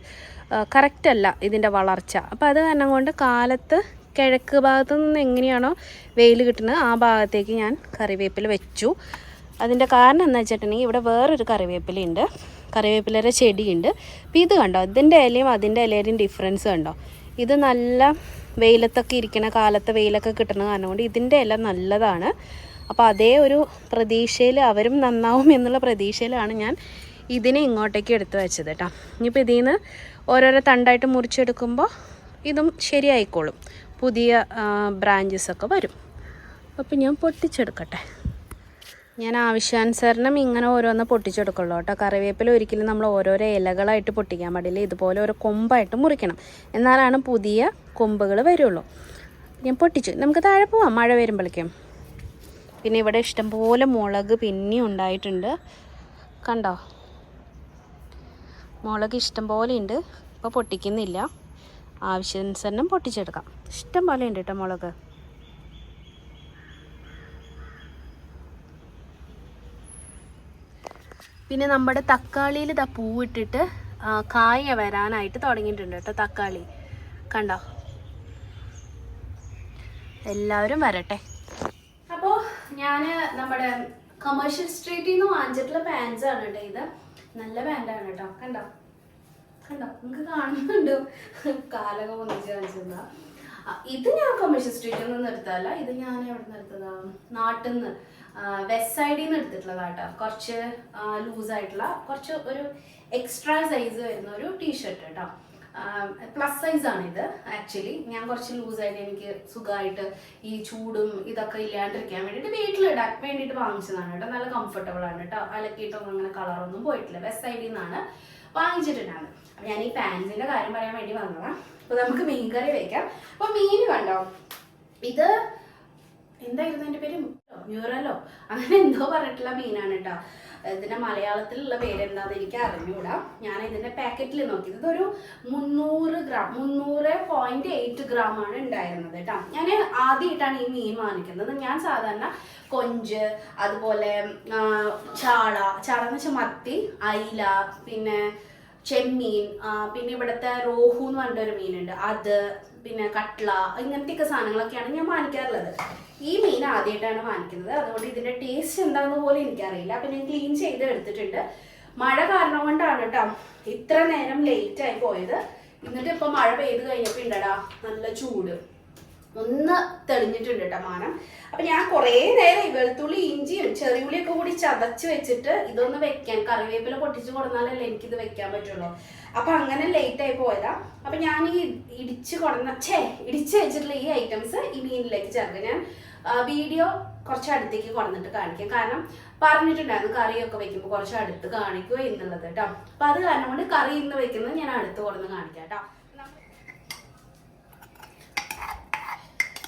[SPEAKER 1] കറക്റ്റല്ല ഇതിൻ്റെ വളർച്ച. അപ്പോൾ അത് കാരണം കൊണ്ട് കാലത്ത് കിഴക്ക് ഭാഗത്തു നിന്ന് എങ്ങനെയാണോ വെയിൽ കിട്ടുന്നത് ആ ഭാഗത്തേക്ക് ഞാൻ കറിവേപ്പില വെച്ചു. അതിൻ്റെ കാരണം എന്താ വെച്ചിട്ടുണ്ടെങ്കിൽ ഇവിടെ വേറൊരു കറിവേപ്പിലയുണ്ട്, കറിവേപ്പിലയുടെ ചെടിയുണ്ട്. അപ്പോൾ ഇത് കണ്ടോ, ഇതിൻ്റെ ഇലയും അതിൻ്റെ ഇലയുടെയും ഡിഫറൻസ് കണ്ടോ. ഇത് നല്ല വെയിലത്തൊക്കെ ഇരിക്കുന്ന കാലത്ത് വെയിലൊക്കെ കിട്ടുന്ന കാരണം കൊണ്ട് ഇതിൻ്റെ ഇല നല്ലതാണ്. അപ്പോൾ അതേ ഒരു പ്രതീക്ഷയിൽ അവരും നന്നാവും എന്നുള്ള പ്രതീക്ഷയിലാണ് ഞാൻ ഇതിനെ ഇങ്ങോട്ടേക്ക് എടുത്ത് വെച്ചത് കേട്ടോ. ഇനിയിപ്പോൾ ഇതിൽ നിന്ന് ഓരോരോ തണ്ടായിട്ട് മുറിച്ചെടുക്കുമ്പോൾ ഇതും ശരിയായിക്കോളും, പുതിയ ബ്രാഞ്ചസൊക്കെ വരും. അപ്പോൾ ഞാൻ പൊട്ടിച്ചെടുക്കട്ടെ. ഞാൻ ആവശ്യാനുസരണം ഇങ്ങനെ ഓരോന്ന് പൊട്ടിച്ചെടുക്കുള്ളൂ കേട്ടോ. കറിവേപ്പില ഒരിക്കലും നമ്മൾ ഓരോരോ ഇലകളായിട്ട് പൊട്ടിക്കാൻ പാടില്ല, ഇതുപോലെ ഒരു കൊമ്പായിട്ട് മുറിക്കണം, എന്നാലാണ് പുതിയ കൊമ്പുകൾ വരുള്ളൂ. ഞാൻ പൊട്ടിച്ചു. നമുക്ക് താഴെ പോവാം മഴ വരുമ്പോഴേക്കും. പിന്നെ ഇവിടെ ഇഷ്ടംപോലെ മുളക് പിന്നെയും ഉണ്ടായിട്ടുണ്ട്, കണ്ടോ. മുളക് ഇഷ്ടംപോലെ ഉണ്ട്, ഇപ്പോൾ പൊട്ടിക്കുന്നില്ല, ആവശ്യാനുസരണം പൊട്ടിച്ചെടുക്കാം. ഇഷ്ടം പോലെ ഉണ്ട് കേട്ടോ മുളക്. പിന്നെ നമ്മുടെ തക്കാളിയിൽ ഇതാ പൂവിട്ടിട്ട് കായ വരാനായിട്ട് തുടങ്ങിയിട്ടുണ്ട് കേട്ടോ തക്കാളി, കണ്ടോ. എല്ലാവരും വരട്ടെ. അപ്പോൾ ഞാൻ നമ്മുടെ കമേഴ്ഷ്യൽ സ്ട്രീറ്റിൽ നിന്ന് വാങ്ങിച്ചിട്ടുള്ള പാൻസ് ആണ് കേട്ടോ. ഇത് നല്ല പാൻറ്റാണ് കേട്ടോ, കണ്ടോ കണ്ടോ, നിങ്ങൾക്ക് കാണുന്നുണ്ടോ, കാലൊക്കെ ഒന്നിച്ച് കാണിച്ചതാ. ഇത് ഞാൻ കമേഴ്ഷ്യൽ സ്ട്രീറ്റിൽ നിന്ന് എടുത്തതല്ല, ഇത് ഞാൻ എവിടെ നിന്ന് എടുത്തതാ, നാട്ടിൽ നിന്ന് വെസ്റ്റ് സൈഡിൽ നിന്ന് എടുത്തിട്ടുള്ളതാട്ടോ. കുറച്ച് ലൂസായിട്ടുള്ള, കുറച്ച് ഒരു എക്സ്ട്രാ സൈസ് വരുന്ന ഒരു ടീഷർട്ട് കേട്ടോ. പ്ലസ് സൈസാണിത്. ആക്ച്വലി ഞാൻ കുറച്ച് ലൂസായിട്ട് എനിക്ക് സുഖമായിട്ട് ഈ ചൂടും ഇതൊക്കെ ഇല്ലാണ്ടിരിക്കാൻ വേണ്ടിയിട്ട് വീട്ടിലിടാൻ വേണ്ടിയിട്ട് വാങ്ങിച്ചതാണ് കേട്ടോ. നല്ല കംഫർട്ടബിൾ ആണ് കേട്ടോ. അലക്കിയിട്ടൊന്നും അങ്ങനെ കളറൊന്നും പോയിട്ടില്ല. വെസ്റ്റ് സൈഡിൽ നിന്നാണ് വാങ്ങിച്ചിട്ടുണ്ടാകുന്നത്. അപ്പം ഞാൻ ഈ പാൻസിൻ്റെ കാര്യം പറയാൻ വേണ്ടി വന്നതാണ്. അപ്പോൾ നമുക്ക് മീൻ കറി വയ്ക്കാം. അപ്പോൾ മീൻ കണ്ടോ, ഇത് എന്തായിരുന്നു എൻ്റെ പേര്, മ്യൂറലോ അങ്ങനെ എന്തോ പറഞ്ഞിട്ടുള്ള മീനാണ് കേട്ടോ. ഇതിൻ്റെ മലയാളത്തിലുള്ള പേരെന്താണെന്ന് എനിക്ക് അറിഞ്ഞുകൂടാ. ഞാൻ ഇതിൻ്റെ പാക്കറ്റിൽ നോക്കിയത് ഇതൊരു 300 ഗ്രാം 300.8 ഗ്രാമാണ് ഉണ്ടായിരുന്നത് കേട്ടോ. ഞാൻ ആദ്യമായിട്ടാണ് ഈ മീൻ വാങ്ങിക്കുന്നത്. ഞാൻ സാധാരണ കൊഞ്ച്, അതുപോലെ ചാള എന്ന് വെച്ചാൽ മത്തി, അയില, പിന്നെ ചെമ്മീൻ, പിന്നെ ഇവിടുത്തെ റോഹു എന്ന് പറഞ്ഞൊരു മീനുണ്ട്, അത്, പിന്നെ കട്ട്ള, ഇങ്ങനത്തെയൊക്കെ സാധനങ്ങളൊക്കെയാണ് ഞാൻ വാങ്ങിക്കാറുള്ളത്. ഈ മീൻ ആദ്യമായിട്ടാണ് വാങ്ങിക്കുന്നത്, അതുകൊണ്ട് ഇതിൻ്റെ ടേസ്റ്റ് എന്താണെന്ന് പോലും എനിക്കറിയില്ല. അപ്പം ഞാൻ ക്ലീൻ ചെയ്ത് എടുത്തിട്ടുണ്ട്. മഴ കാരണം കൊണ്ടാണ് കേട്ടോ ഇത്ര നേരം ലേറ്റായി പോയത്. എന്നിട്ട് ഇപ്പം മഴ പെയ്ത് കഴിഞ്ഞപ്പോൾ ഉണ്ടടാ നല്ല ചൂട്, ഒന്ന് തെളിഞ്ഞിട്ടുണ്ട് കേട്ടോ മാനം. അപ്പം ഞാൻ കുറേ നേരം ഈ വെളുത്തുള്ളി ഇഞ്ചിയും ചെറിയുള്ളിയൊക്കെ കൂടി ചതച്ച് വെച്ചിട്ട് ഇതൊന്ന് വെക്കാൻ, കറിവേപ്പില പൊട്ടിച്ച് കൊടുന്നാലല്ലേ എനിക്കിത് വെക്കാൻ പറ്റുള്ളൂ. അപ്പം അങ്ങനെ ലേറ്റായി പോയതാ. അപ്പം ഞാൻ ഈ ഇടിച്ച് വെച്ചിട്ടുള്ള ഈ ഐറ്റംസ് ഈ മീനിലേക്ക് ചേർക്കാം. ഞാൻ വീഡിയോ കുറച്ച് അടുത്തേക്ക് കൊണ്ടുവന്നിട്ട് കാണിക്കാം. കാരണം പറഞ്ഞിട്ടുണ്ടായിരുന്നു കറിയൊക്കെ വെക്കുമ്പോൾ കുറച്ച് അടുത്ത് കാണിക്കുക എന്നുള്ളത് കേട്ടോ. അപ്പം അത് കാരണം കൊണ്ട് കറി ഇന്ന് വെക്കുന്നത് ഞാൻ അടുത്ത് കൊണ്ടുവന്ന് കാണിക്കാം കേട്ടോ.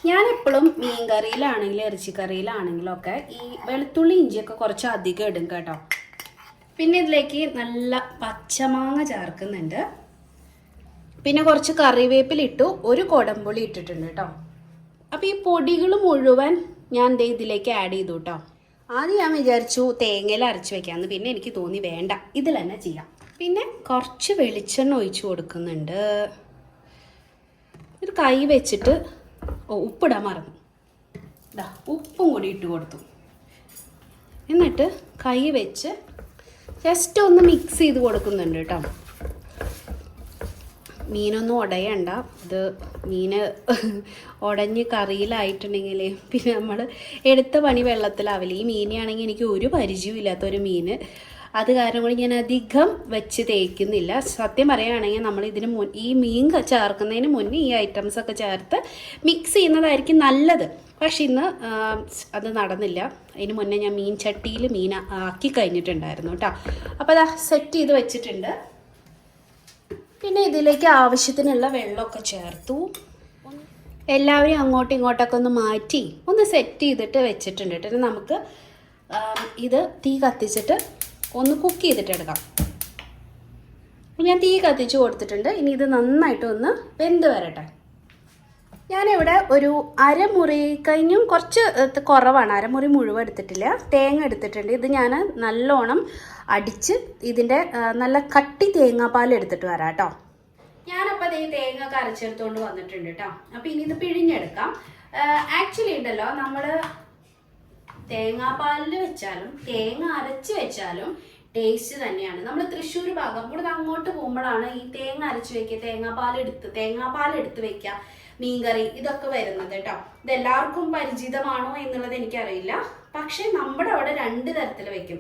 [SPEAKER 1] ഞാനെപ്പോഴും മീൻ കറിയിലാണെങ്കിലും ഇറച്ചിക്കറിയിലാണെങ്കിലും ഒക്കെ ഈ വെളുത്തുള്ളി ഇഞ്ചിയൊക്കെ കുറച്ച് അധികം ഇടും കേട്ടോ. പിന്നെ ഇതിലേക്ക് നല്ല പച്ചമാങ്ങ ചേർക്കുന്നുണ്ട്. പിന്നെ കുറച്ച് കറിവേപ്പിലിട്ടു, ഒരു കൊടംപുളി ഇട്ടിട്ടുണ്ട് കേട്ടോ. അപ്പോൾ ഈ പൊടികൾ മുഴുവൻ ഞാൻ ഇതിലേക്ക് ആഡ് ചെയ്തു കേട്ടോ. ആദ്യം ഞാൻ വിചാരിച്ചു തേങ്ങയിൽ അരച്ച് വെക്കാമെന്ന്, പിന്നെ എനിക്ക് തോന്നി വേണ്ട, ഇതിൽ തന്നെ ചെയ്യാം. പിന്നെ കുറച്ച് വെളിച്ചെണ്ണ ഒഴിച്ചു കൊടുക്കുന്നുണ്ട്. ഒരു കൈ വെച്ചിട്ട് ഉപ്പിടാൻ മറന്നു, ഉപ്പും കൂടി ഇട്ട് കൊടുത്തു. എന്നിട്ട് കൈ വെച്ച് ജസ്റ്റ് ഒന്ന് മിക്സ് ചെയ്ത് കൊടുക്കുന്നുണ്ട് കേട്ടോ. മീനൊന്നും ഉടയണ്ട, ഇത് മീൻ ഉടഞ്ഞ് കറിയിലായിട്ടുണ്ടെങ്കിൽ പിന്നെ നമ്മൾ എടുത്ത പണി വെള്ളത്തിലാവില്ല. ഈ മീനാണെങ്കിൽ എനിക്ക് ഒരു പരിചയവും ഇല്ലാത്തൊരു മീൻ, അത് കാരണം കൊണ്ട് ഞാൻ അധികം വെച്ച് തേക്കുന്നില്ല. സത്യം പറയുകയാണെങ്കിൽ നമ്മൾ ഇതിന് ഈ മീൻ ചേർക്കുന്നതിന് മുന്നേ ഈ ഐറ്റംസൊക്കെ ചേർത്ത് മിക്സ് ചെയ്യുന്നതായിരിക്കും നല്ലത്. പക്ഷെ ഇന്ന് അത് നടന്നില്ല. അതിന് മുന്നേ ഞാൻ മീൻ ചട്ടിയിൽ മീൻ ആക്കി കഴിഞ്ഞിട്ടുണ്ടായിരുന്നു കേട്ടോ. അപ്പോൾ അതാ സെറ്റ് ചെയ്ത് വെച്ചിട്ടുണ്ട്. പിന്നെ ഇതിലേക്ക് ആവശ്യത്തിനുള്ള വെള്ളമൊക്കെ ചേർത്തു. എല്ലാവരും അങ്ങോട്ടും ഇങ്ങോട്ടൊക്കെ ഒന്ന് മാറ്റി ഒന്ന് സെറ്റ് ചെയ്തിട്ട് വെച്ചിട്ടുണ്ട് കേട്ടോ. നമുക്ക് ഇത് തീ കത്തിച്ചിട്ട് ഒന്ന് കുക്ക് ചെയ്തിട്ട് എടുക്കാം. ഞാൻ തീ കത്തിച്ച് കൊടുത്തിട്ടുണ്ട്. ഇനി ഇത് നന്നായിട്ട് ഒന്ന് വെന്ത് വരട്ടെ. ഞാനിവിടെ ഒരു അരമുറി കഴിഞ്ഞും കുറച്ച് കുറവാണ്, അരമുറി മുഴുവൻ എടുത്തിട്ടില്ല, തേങ്ങ എടുത്തിട്ടുണ്ട്. ഇത് ഞാൻ നല്ലോണം അടിച്ച് ഇതിൻ്റെ നല്ല കട്ടി തേങ്ങാപ്പാൽ എടുത്തിട്ട് വരാം കേട്ടോ. ഞാനപ്പോൾ ഈ തേങ്ങ ഒക്കെ അരച്ചെടുത്തുകൊണ്ട് വന്നിട്ടുണ്ട് കേട്ടോ. അപ്പോൾ ഇനി ഇത് പിഴിഞ്ഞെടുക്കാം. ആക്ച്വലി ഉണ്ടല്ലോ നമ്മൾ തേങ്ങാപ്പാലിൽ വെച്ചാലും തേങ്ങ അരച്ച് വെച്ചാലും ടേസ്റ്റ് തന്നെയാണ്. നമ്മൾ തൃശ്ശൂർ ഭാഗം ഇവിടുന്ന് അങ്ങോട്ട് പോകുമ്പോഴാണ് ഈ തേങ്ങ അരച്ച് വെക്കുക, തേങ്ങാപ്പാലെടുത്ത് വെക്കുക, മീൻകറി ഇതൊക്കെ വരുന്നത് കേട്ടോ. ഇതെല്ലാവർക്കും പരിചിതമാണോ എന്നുള്ളത് എനിക്കറിയില്ല. പക്ഷെ നമ്മുടെ അവിടെ 2 തരത്തിൽ വെക്കും.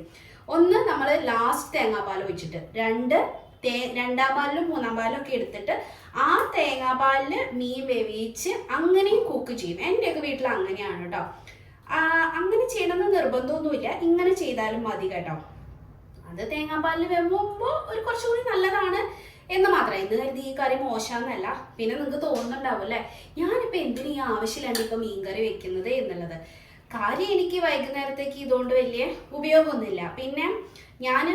[SPEAKER 1] ഒന്ന് നമ്മൾ ലാസ്റ്റ് തേങ്ങാപ്പാൽ വെച്ചിട്ട്, രണ്ടാം പാലിലും 3-ാം പാലിലും ഒക്കെ എടുത്തിട്ട് ആ തേങ്ങാപ്പാലില് മീൻ വേവിച്ച് അങ്ങനെയും കുക്ക് ചെയ്യും. എൻ്റെയൊക്കെ വീട്ടിൽ അങ്ങനെയാണ് കേട്ടോ. അങ്ങനെ ചെയ്യണമെന്ന് നിർബന്ധമൊന്നുമില്ല, ഇങ്ങനെ ചെയ്താലും മതി കേട്ടോ. അത് തേങ്ങാപ്പാലിൽ വെമ്പുമ്പോൾ ഒരു കുറച്ചുകൂടി നല്ലതാണ് എന്ന് മാത്രമേ. എന്ന് കരുതി ഈ കറി മോശമെന്നല്ല. പിന്നെ നിങ്ങൾക്ക് തോന്നുന്നുണ്ടാവും അല്ലേ, ഞാനിപ്പോൾ എന്തിനു ഈ ആവശ്യമില്ലാണ്ട് ഇപ്പം മീൻകറി വെക്കുന്നത് എന്നുള്ളത്. കാര്യം എനിക്ക് വൈകുന്നേരത്തേക്ക് ഇതുകൊണ്ട് വലിയ ഉപയോഗമൊന്നുമില്ല. പിന്നെ ഞാൻ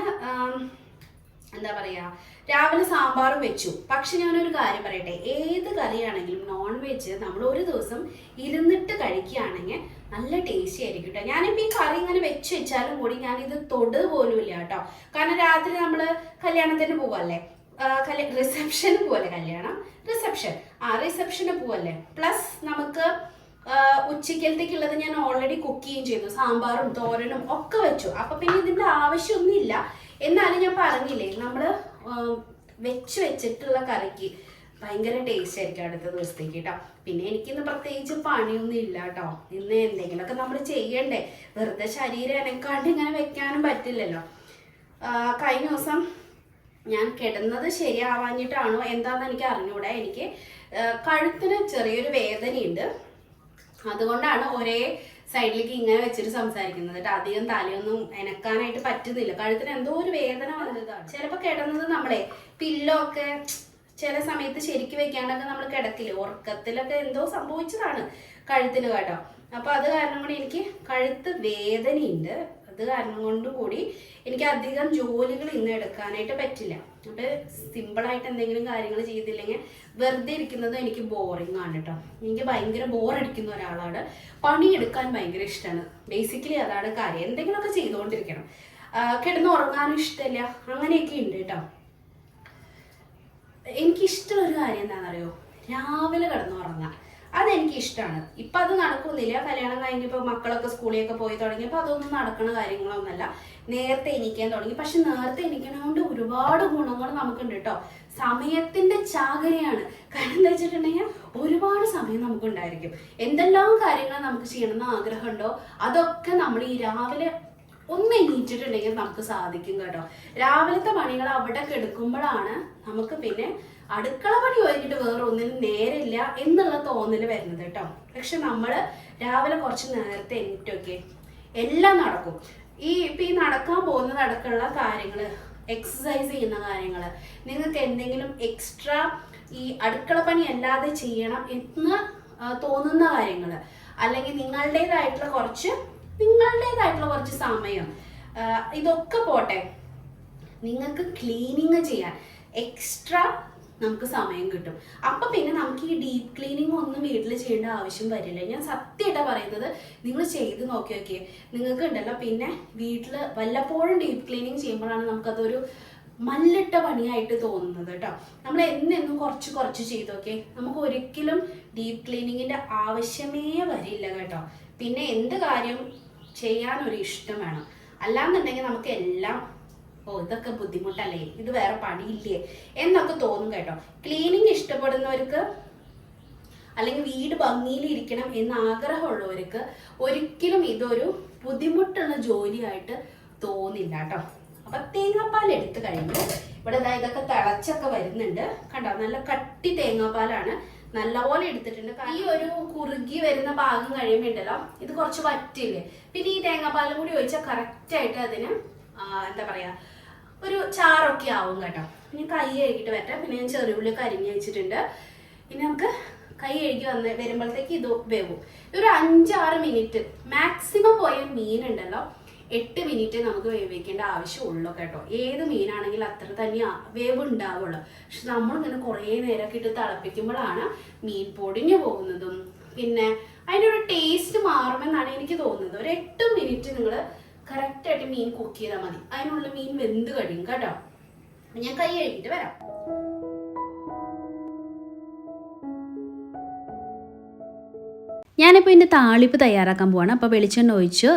[SPEAKER 1] എന്താ പറയുക, രാവിലെ സാമ്പാറും വെച്ചു. പക്ഷെ ഞാനൊരു കാര്യം പറയട്ടെ, ഏത് കറിയാണെങ്കിലും നോൺ വെജ് നമ്മൾ ഒരു ദിവസം ഇരുന്നിട്ട് കഴിക്കുകയാണെങ്കിൽ നല്ല ടേസ്റ്റി ആയിരിക്കും കേട്ടോ. ഞാനിപ്പോൾ ഈ കറി ഇങ്ങനെ വെച്ചാലും കൂടി ഞാനിത് തൊട് പോലും ഇല്ല കേട്ടോ. കാരണം രാത്രി നമ്മൾ കല്യാണത്തിന് പോവല്ലേ, റിസപ്ഷന് പോവല്ലേ, റിസപ്ഷന് പോവല്ലേ. പ്ലസ് നമുക്ക് ഉച്ചക്കലത്തേക്കുള്ളത് ഞാൻ ഓൾറെഡി കുക്ക് ചെയ്യുകയും ചെയ്തു. സാമ്പാറും തോരനും ഒക്കെ വെച്ചു. അപ്പൊ പിന്നെ ഇതിന്റെ ആവശ്യമൊന്നുമില്ല. എന്നാലും ഞാൻ പറഞ്ഞില്ലേ, നമ്മൾ വെച്ചിട്ടുള്ള കറിക്ക് ഭയങ്കര ടേസ്റ്റ് ആയിരിക്കും അടുത്ത ദിവസത്തേക്ക് കേട്ടോ. പിന്നെ എനിക്കിന്ന് പ്രത്യേകിച്ച് പണിയൊന്നും ഇല്ല കേട്ടോ. ഇന്ന് എന്തെങ്കിലുമൊക്കെ നമ്മൾ ചെയ്യണ്ടേ, വെറുതെ ശരീരം എനക്കാണ്ട് ഇങ്ങനെ വെക്കാനും പറ്റില്ലല്ലോ. കഴിഞ്ഞ ദിവസം ഞാൻ കിടന്നത് ശരിയാവാഞ്ഞിട്ടാണോ എന്താണെന്ന് എനിക്ക് അറിഞ്ഞൂടാ. എനിക്ക് കഴുത്തിന് ചെറിയൊരു വേദനയുണ്ട്. അതുകൊണ്ടാണ് ഒരേ സൈഡിലേക്ക് ഇങ്ങനെ വെച്ചിട്ട് സംസാരിക്കുന്നത് കേട്ടോ. അധികം തലയൊന്നും എനക്കാനായിട്ട് പറ്റുന്നില്ല. കഴുത്തിന് എന്തോ ഒരു വേദന വന്നതാണ്. ചിലപ്പോൾ കിടന്നത് നമ്മളെ പില്ലോ ഒക്കെ ചില സമയത്ത് ശരിക്കും വെക്കാണ്ടൊക്കെ നമ്മൾ കിടക്കില്ല, ഉറക്കത്തിലൊക്കെ എന്തോ സംഭവിച്ചതാണ് കഴുത്തിന് കേട്ടോ. അപ്പൊ അത് കാരണം കൊണ്ട് എനിക്ക് കഴുത്ത് വേദനയുണ്ട്. അത് കാരണം കൊണ്ട് കൂടി എനിക്ക് അധികം ജോലികൾ ഇന്ന് എടുക്കാനായിട്ട് പറ്റില്ല. അപ്പൊ സിമ്പിളായിട്ട് എന്തെങ്കിലും കാര്യങ്ങൾ ചെയ്തില്ലെങ്കിൽ വെറുതെ ഇരിക്കുന്നത് എനിക്ക് ബോറിംഗ് ആണ് കേട്ടോ. എനിക്ക് ഭയങ്കര ബോറടിക്കുന്ന ഒരാളാണ്. പണിയെടുക്കാൻ ഭയങ്കര ഇഷ്ടമാണ്. ബേസിക്കലി അതാണ് കാര്യം. എന്തെങ്കിലുമൊക്കെ ചെയ്തുകൊണ്ടിരിക്കണം. കിടന്ന് ഉറങ്ങാനും ഇഷ്ടമില്ല, അങ്ങനെയൊക്കെ ഉണ്ട് കേട്ടോ. എനിക്കിഷ്ടമുള്ളൊരു കാര്യം എന്താണെന്നറിയോ, രാവിലെ കിടന്നുറങ്ങാം. അതെനിക്ക് ഇഷ്ടമാണ്. ഇപ്പം അത് നടക്കുന്നില്ല. കല്യാണം കഴിഞ്ഞപ്പോൾ മക്കളൊക്കെ സ്കൂളിലൊക്കെ പോയി തുടങ്ങിയപ്പോൾ അതൊന്നും നടക്കുന്ന കാര്യങ്ങളൊന്നുമല്ല. നേരത്തെ എണീക്കാൻ തുടങ്ങി. പക്ഷെ നേരത്തെ എണീക്കണതുകൊണ്ട് ഒരുപാട് ഗുണങ്ങൾ നമുക്കുണ്ട് കേട്ടോ. സമയത്തിന്റെ ചാകരയാണ്. കാരണം എന്താ വെച്ചിട്ടുണ്ടെങ്കിൽ ഒരുപാട് സമയം നമുക്കുണ്ടായിരിക്കും. എന്തെല്ലാം കാര്യങ്ങൾ നമുക്ക് ചെയ്യണമെന്ന് ആഗ്രഹമുണ്ടോ അതൊക്കെ നമ്മൾ ഈ രാവിലെ ഒന്ന് എണീറ്റിട്ടുണ്ടെങ്കിൽ നമുക്ക് സാധിക്കും കേട്ടോ. രാവിലത്തെ പണികൾ അവിടെ കെടുക്കുമ്പോഴാണ് നമുക്ക് പിന്നെ അടുക്കള പണി കഴിഞ്ഞിട്ട് വേറെ ഒന്നിനും നേരില്ല എന്നുള്ള തോന്നൽ വരുന്നത് കേട്ടോ. പക്ഷെ നമ്മൾ രാവിലെ കുറച്ച് നേരത്തെ എണീറ്റൊക്കെ എല്ലാം നടക്കും. ഇപ്പം ഈ നടക്കാൻ പോകുന്നതടക്കമുള്ള കാര്യങ്ങൾ, എക്സസൈസ് ചെയ്യുന്ന കാര്യങ്ങൾ, നിങ്ങൾക്ക് എന്തെങ്കിലും എക്സ്ട്രാ ഈ അടുക്കള പണി അല്ലാതെ ചെയ്യണം എന്ന് തോന്നുന്ന കാര്യങ്ങൾ, അല്ലെങ്കിൽ നിങ്ങളുടേതായിട്ടുള്ള കുറച്ച് സമയം, ഇതൊക്കെ പോട്ടെ, നിങ്ങൾക്ക് ക്ലീനിങ് ചെയ്യാൻ എക്സ്ട്രാ നമുക്ക് സമയം കിട്ടും. അപ്പം പിന്നെ നമുക്ക് ഈ ഡീപ്പ് ക്ലീനിങ് ഒന്നും വീട്ടിൽ ചെയ്യേണ്ട ആവശ്യം വരില്ല. ഞാൻ സത്യമായിട്ടാണ് പറയുന്നത്. നിങ്ങൾ ചെയ്ത് നോക്കിയൊക്കെ നിങ്ങൾക്ക് ഉണ്ടല്ലോ, പിന്നെ വീട്ടിൽ വല്ലപ്പോഴും ഡീപ്പ് ക്ലീനിങ് ചെയ്യുമ്പോഴാണ് നമുക്കതൊരു മല്ലിട്ട പണിയായിട്ട് തോന്നുന്നത് കേട്ടോ. നമ്മൾ എന്നെന്നും കുറച്ച് ചെയ്തൊക്കെ നമുക്ക് ഒരിക്കലും ഡീപ്പ് ക്ലീനിങ്ങിൻ്റെ ആവശ്യമേ വരില്ല കേട്ടോ. പിന്നെ എന്ത് കാര്യം ചെയ്യാനൊരു ഇഷ്ടം വേണം. അല്ലാന്നുണ്ടെങ്കിൽ നമുക്ക് എല്ലാം ഇതൊക്കെ ബുദ്ധിമുട്ടല്ലേ, ഇത് വേറെ പണിയില്ലേ എന്നൊക്കെ തോന്നും കേട്ടോ. ക്ലീനിങ് ഇഷ്ടപ്പെടുന്നവർക്ക് അല്ലെങ്കിൽ വീട് ഭംഗിയിലിരിക്കണം എന്ന് ആഗ്രഹമുള്ളവർക്ക് ഒരിക്കലും ഇതൊരു ബുദ്ധിമുട്ടുള്ള ജോലിയായിട്ട് തോന്നില്ല കേട്ടോ. അപ്പൊ തേങ്ങാപ്പാൽ എടുത്തു കഴിയുമ്പോൾ ഇവിടെ ഇതൊക്കെ തിളച്ചൊക്കെ വരുന്നുണ്ട് കണ്ടോ. നല്ല കട്ടി തേങ്ങാപ്പാലാണ്, നല്ലപോലെ എടുത്തിട്ടുണ്ട്. ഈ ഒരു കുറുകി വരുന്ന ഭാഗം കഴിയുമ്പോണ്ടല്ലോ ഇത് കുറച്ച് വറ്റില്ലേ. പിന്നെ ഈ തേങ്ങാപ്പാലും കൂടി ഒഴിച്ചാൽ കറക്റ്റായിട്ട് അതിന് എന്താ പറയാ ഒരു ചാറൊക്കെ ആവും കേട്ടോ. ഇനി കൈ കഴുകിയിട്ട് വരട്ടെ. പിന്നെ ഞാൻ ചെറിയുള്ളിയൊക്കെ അരിഞ്ഞ് വെച്ചിട്ടുണ്ട്. ഇനി നമുക്ക് കൈ കഴുകി വരുമ്പോഴത്തേക്ക് ഇത് വേവും. ഒരു 5-6 മിനിറ്റ് മാക്സിമം പോയ മീനുണ്ടല്ലോ 8 മിനിറ്റ് നമുക്ക് വേവിക്കേണ്ട ആവശ്യമുള്ളൂ കേട്ടോ. ഏത് മീനാണെങ്കിലും അത്ര തന്നെ വേവ് ഉണ്ടാവുള്ളൂ. പക്ഷെ നമ്മളിങ്ങനെ കുറേ നേരമൊക്കെ ഇട്ട് തിളപ്പിക്കുമ്പോഴാണ് മീൻ പൊടിഞ്ഞു പോകുന്നതും പിന്നെ അതിൻ്റെ ഒരു ടേസ്റ്റ് മാറുമെന്നാണ് എനിക്ക് തോന്നുന്നത്. ഒരു 8 മിനിറ്റ് നിങ്ങൾ കറക്റ്റായിട്ട് മീൻ കുക്ക് ചെയ്താൽ മതി. അതിനുള്ള മീൻ വെന്ത് കഴിയും കേട്ടോ. ഞാൻ കൈ കഴുകിയിട്ട് വരാം. ഞാനിപ്പോൾ ഇതിൻ്റെ താളിപ്പ് തയ്യാറാക്കാൻ പോവാണ്. അപ്പോൾ വെളിച്ചെണ്ണ ഒഴിച്ച്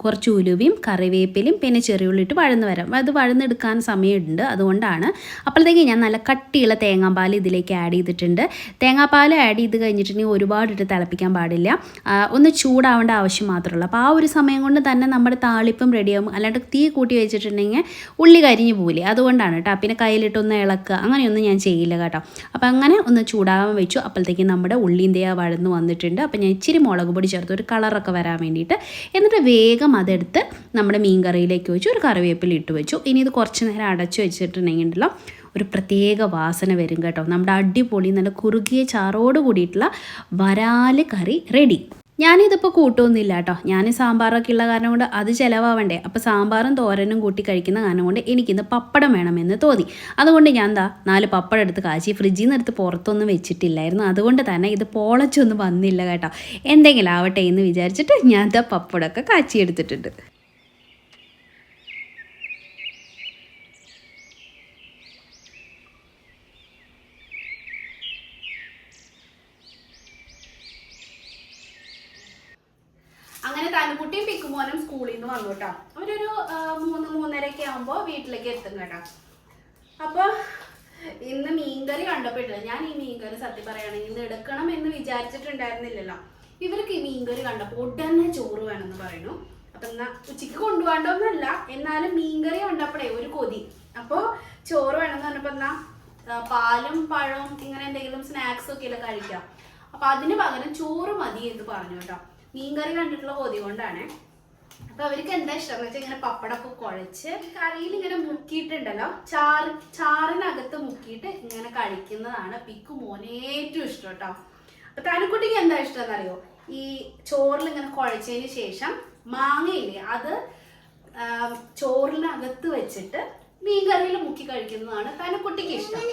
[SPEAKER 1] കുറച്ച് ഉലുവയും കറിവേപ്പിലയും പിന്നെ ചെറിയുള്ളി ഇട്ട് വഴന്ന് വരാം. അത് വഴന്നെടുക്കാൻ സമയമുണ്ട്, അതുകൊണ്ടാണ്. അപ്പോഴത്തേക്ക് ഞാൻ നല്ല കട്ടിയുള്ള തേങ്ങാപ്പാൽ ഇതിലേക്ക് ആഡ് ചെയ്തിട്ടുണ്ട്. തേങ്ങാപ്പാൽ ആഡ് ചെയ്ത് കഴിഞ്ഞിട്ടുണ്ടെങ്കിൽ ഒരുപാട് ഇട്ട് തിളപ്പിക്കാൻ പാടില്ല, ഒന്ന് ചൂടാവേണ്ട ആവശ്യം മാത്രമേ ഉള്ളൂ. അപ്പോൾ ആ ഒരു സമയം കൊണ്ട് തന്നെ നമ്മുടെ താളിപ്പും റെഡിയാകും. അല്ലാണ്ട് തീ കൂട്ടി വെച്ചിട്ടുണ്ടെങ്കിൽ ഉള്ളി കരിഞ്ഞു പോവില്ലേ, അതുകൊണ്ടാണ് കേട്ടോ. പിന്നെ കയ്യിലിട്ടൊന്ന് ഇളക്കുക അങ്ങനെയൊന്നും ഞാൻ ചെയ്യില്ല കേട്ടോ. അപ്പോൾ അങ്ങനെ ഒന്ന് ചൂടാകാൻ വെച്ചു. അപ്പോഴത്തേക്ക് നമ്മുടെ ഉള്ളിൻ്റെ ആ വഴന്ന് വന്നിട്ടുണ്ട്. അപ്പോൾ ഞാൻ ഇച്ചിരി മുളക് പൊടി ചേർത്ത് ഒരു കളറൊക്കെ വരാൻ വേണ്ടിയിട്ട്, എന്നിട്ട് വേഗം അതെടുത്ത് നമ്മുടെ മീൻ കറിയിലേക്ക് വെച്ചു. ഒരു കറിവേപ്പില ഇട്ട് വെച്ചു. ഇനി ഇത് കുറച്ച് നേരം അടച്ചു വെച്ചിട്ടുണ്ടെങ്കിലോ ഒരു പ്രത്യേക വാസന വരും കേട്ടോ. നമ്മുടെ അടിപൊളി നല്ല കുറുകിയ ചാറോട് കൂടിയിട്ടുള്ള വരാല് കറി റെഡി. ഞാനിതിപ്പോൾ കൂട്ടൊന്നുമില്ല കേട്ടോ. ഞാൻ സാമ്പാറൊക്കെ ഉള്ള കാരണം കൊണ്ട് അത് ചിലവാവണ്ടേ. അപ്പോൾ സാമ്പാറും തോരനും കൂട്ടി കഴിക്കുന്ന കാരണം കൊണ്ട് എനിക്കിന്ന് പപ്പടം വേണമെന്ന് തോന്നി. അതുകൊണ്ട് ഞാൻ 4 പപ്പടം എടുത്ത് കാച്ചി ഫ്രിഡ്ജിൽ നിന്ന് എടുത്ത് പുറത്തൊന്നും വെച്ചിട്ടില്ലായിരുന്നു. അതുകൊണ്ട് തന്നെ ഇത് പോളച്ചൊന്നും വന്നില്ല കേട്ടോ. എന്തെങ്കിലും ആവട്ടെ എന്ന് വിചാരിച്ചിട്ട് ഞാൻ പപ്പടമൊക്കെ കാച്ചി എടുത്തിട്ടുണ്ട്. അങ്ങനെ തനുകുട്ടിയും പിക്കുമോനും സ്കൂളിൽ നിന്ന് വന്നു കേട്ടോ. അവരൊരു 3-3:30 ആകുമ്പോൾ വീട്ടിലേക്ക് എത്തും കേട്ടോ. അപ്പോൾ ഇന്ന് മീൻകറി കണ്ടപ്പോഴില്ല, ഞാൻ ഈ മീൻകറി സത്യം പറയുകയാണെങ്കിൽ ഇന്ന് എടുക്കണം എന്ന് വിചാരിച്ചിട്ടുണ്ടായിരുന്നില്ലല്ലോ. ഇവർക്ക് ഈ മീൻകറി കണ്ടപ്പോൾ ഉടനെ ചോറ് വേണമെന്ന് പറയുന്നു. അപ്പം എന്നാൽ ഉച്ചയ്ക്ക് കൊണ്ടുപോകേണ്ടതൊന്നുമല്ല, എന്നാലും മീൻകറി കണ്ടപ്പോഴേ ഒരു കൊതി. അപ്പോൾ ചോറ് വേണമെന്ന് പറഞ്ഞപ്പോൾ എന്നാൽ പാലും പഴവും ഇങ്ങനെ എന്തെങ്കിലും സ്നാക്സ് ഒക്കെ അല്ലേ കഴിക്കാം. അപ്പോൾ അതിന് പകരം ചോറ് മതി എന്ന് പറഞ്ഞു കേട്ടോ. മീൻകറി കണ്ടിട്ടുള്ള കൊതി കൊണ്ടാണ്. അപ്പൊ അവർക്ക് എന്താ ഇഷ്ടം എന്ന് വെച്ചാൽ ഇങ്ങനെ പപ്പടമൊക്കെ കുഴച്ച് കറിയിൽ ഇങ്ങനെ മുക്കിയിട്ടുണ്ടല്ലോ, ചാറിനകത്ത് മുക്കിയിട്ട് ഇങ്ങനെ കഴിക്കുന്നതാണ് പിക്കു മോന് ഏറ്റവും ഇഷ്ടം കേട്ടോ. അപ്പൊ തനുക്കുട്ടിക്ക് എന്താ ഇഷ്ടം എന്നറിയോ? ഈ ചോറിൽ ഇങ്ങനെ കുഴച്ചതിന് ശേഷം മാങ്ങയില്ലേ അത് ചോറിനകത്ത് വെച്ചിട്ട് മീൻകറിയിൽ മുക്കി കഴിക്കുന്നതാണ് തനുക്കുട്ടിക്ക് ഇഷ്ടം.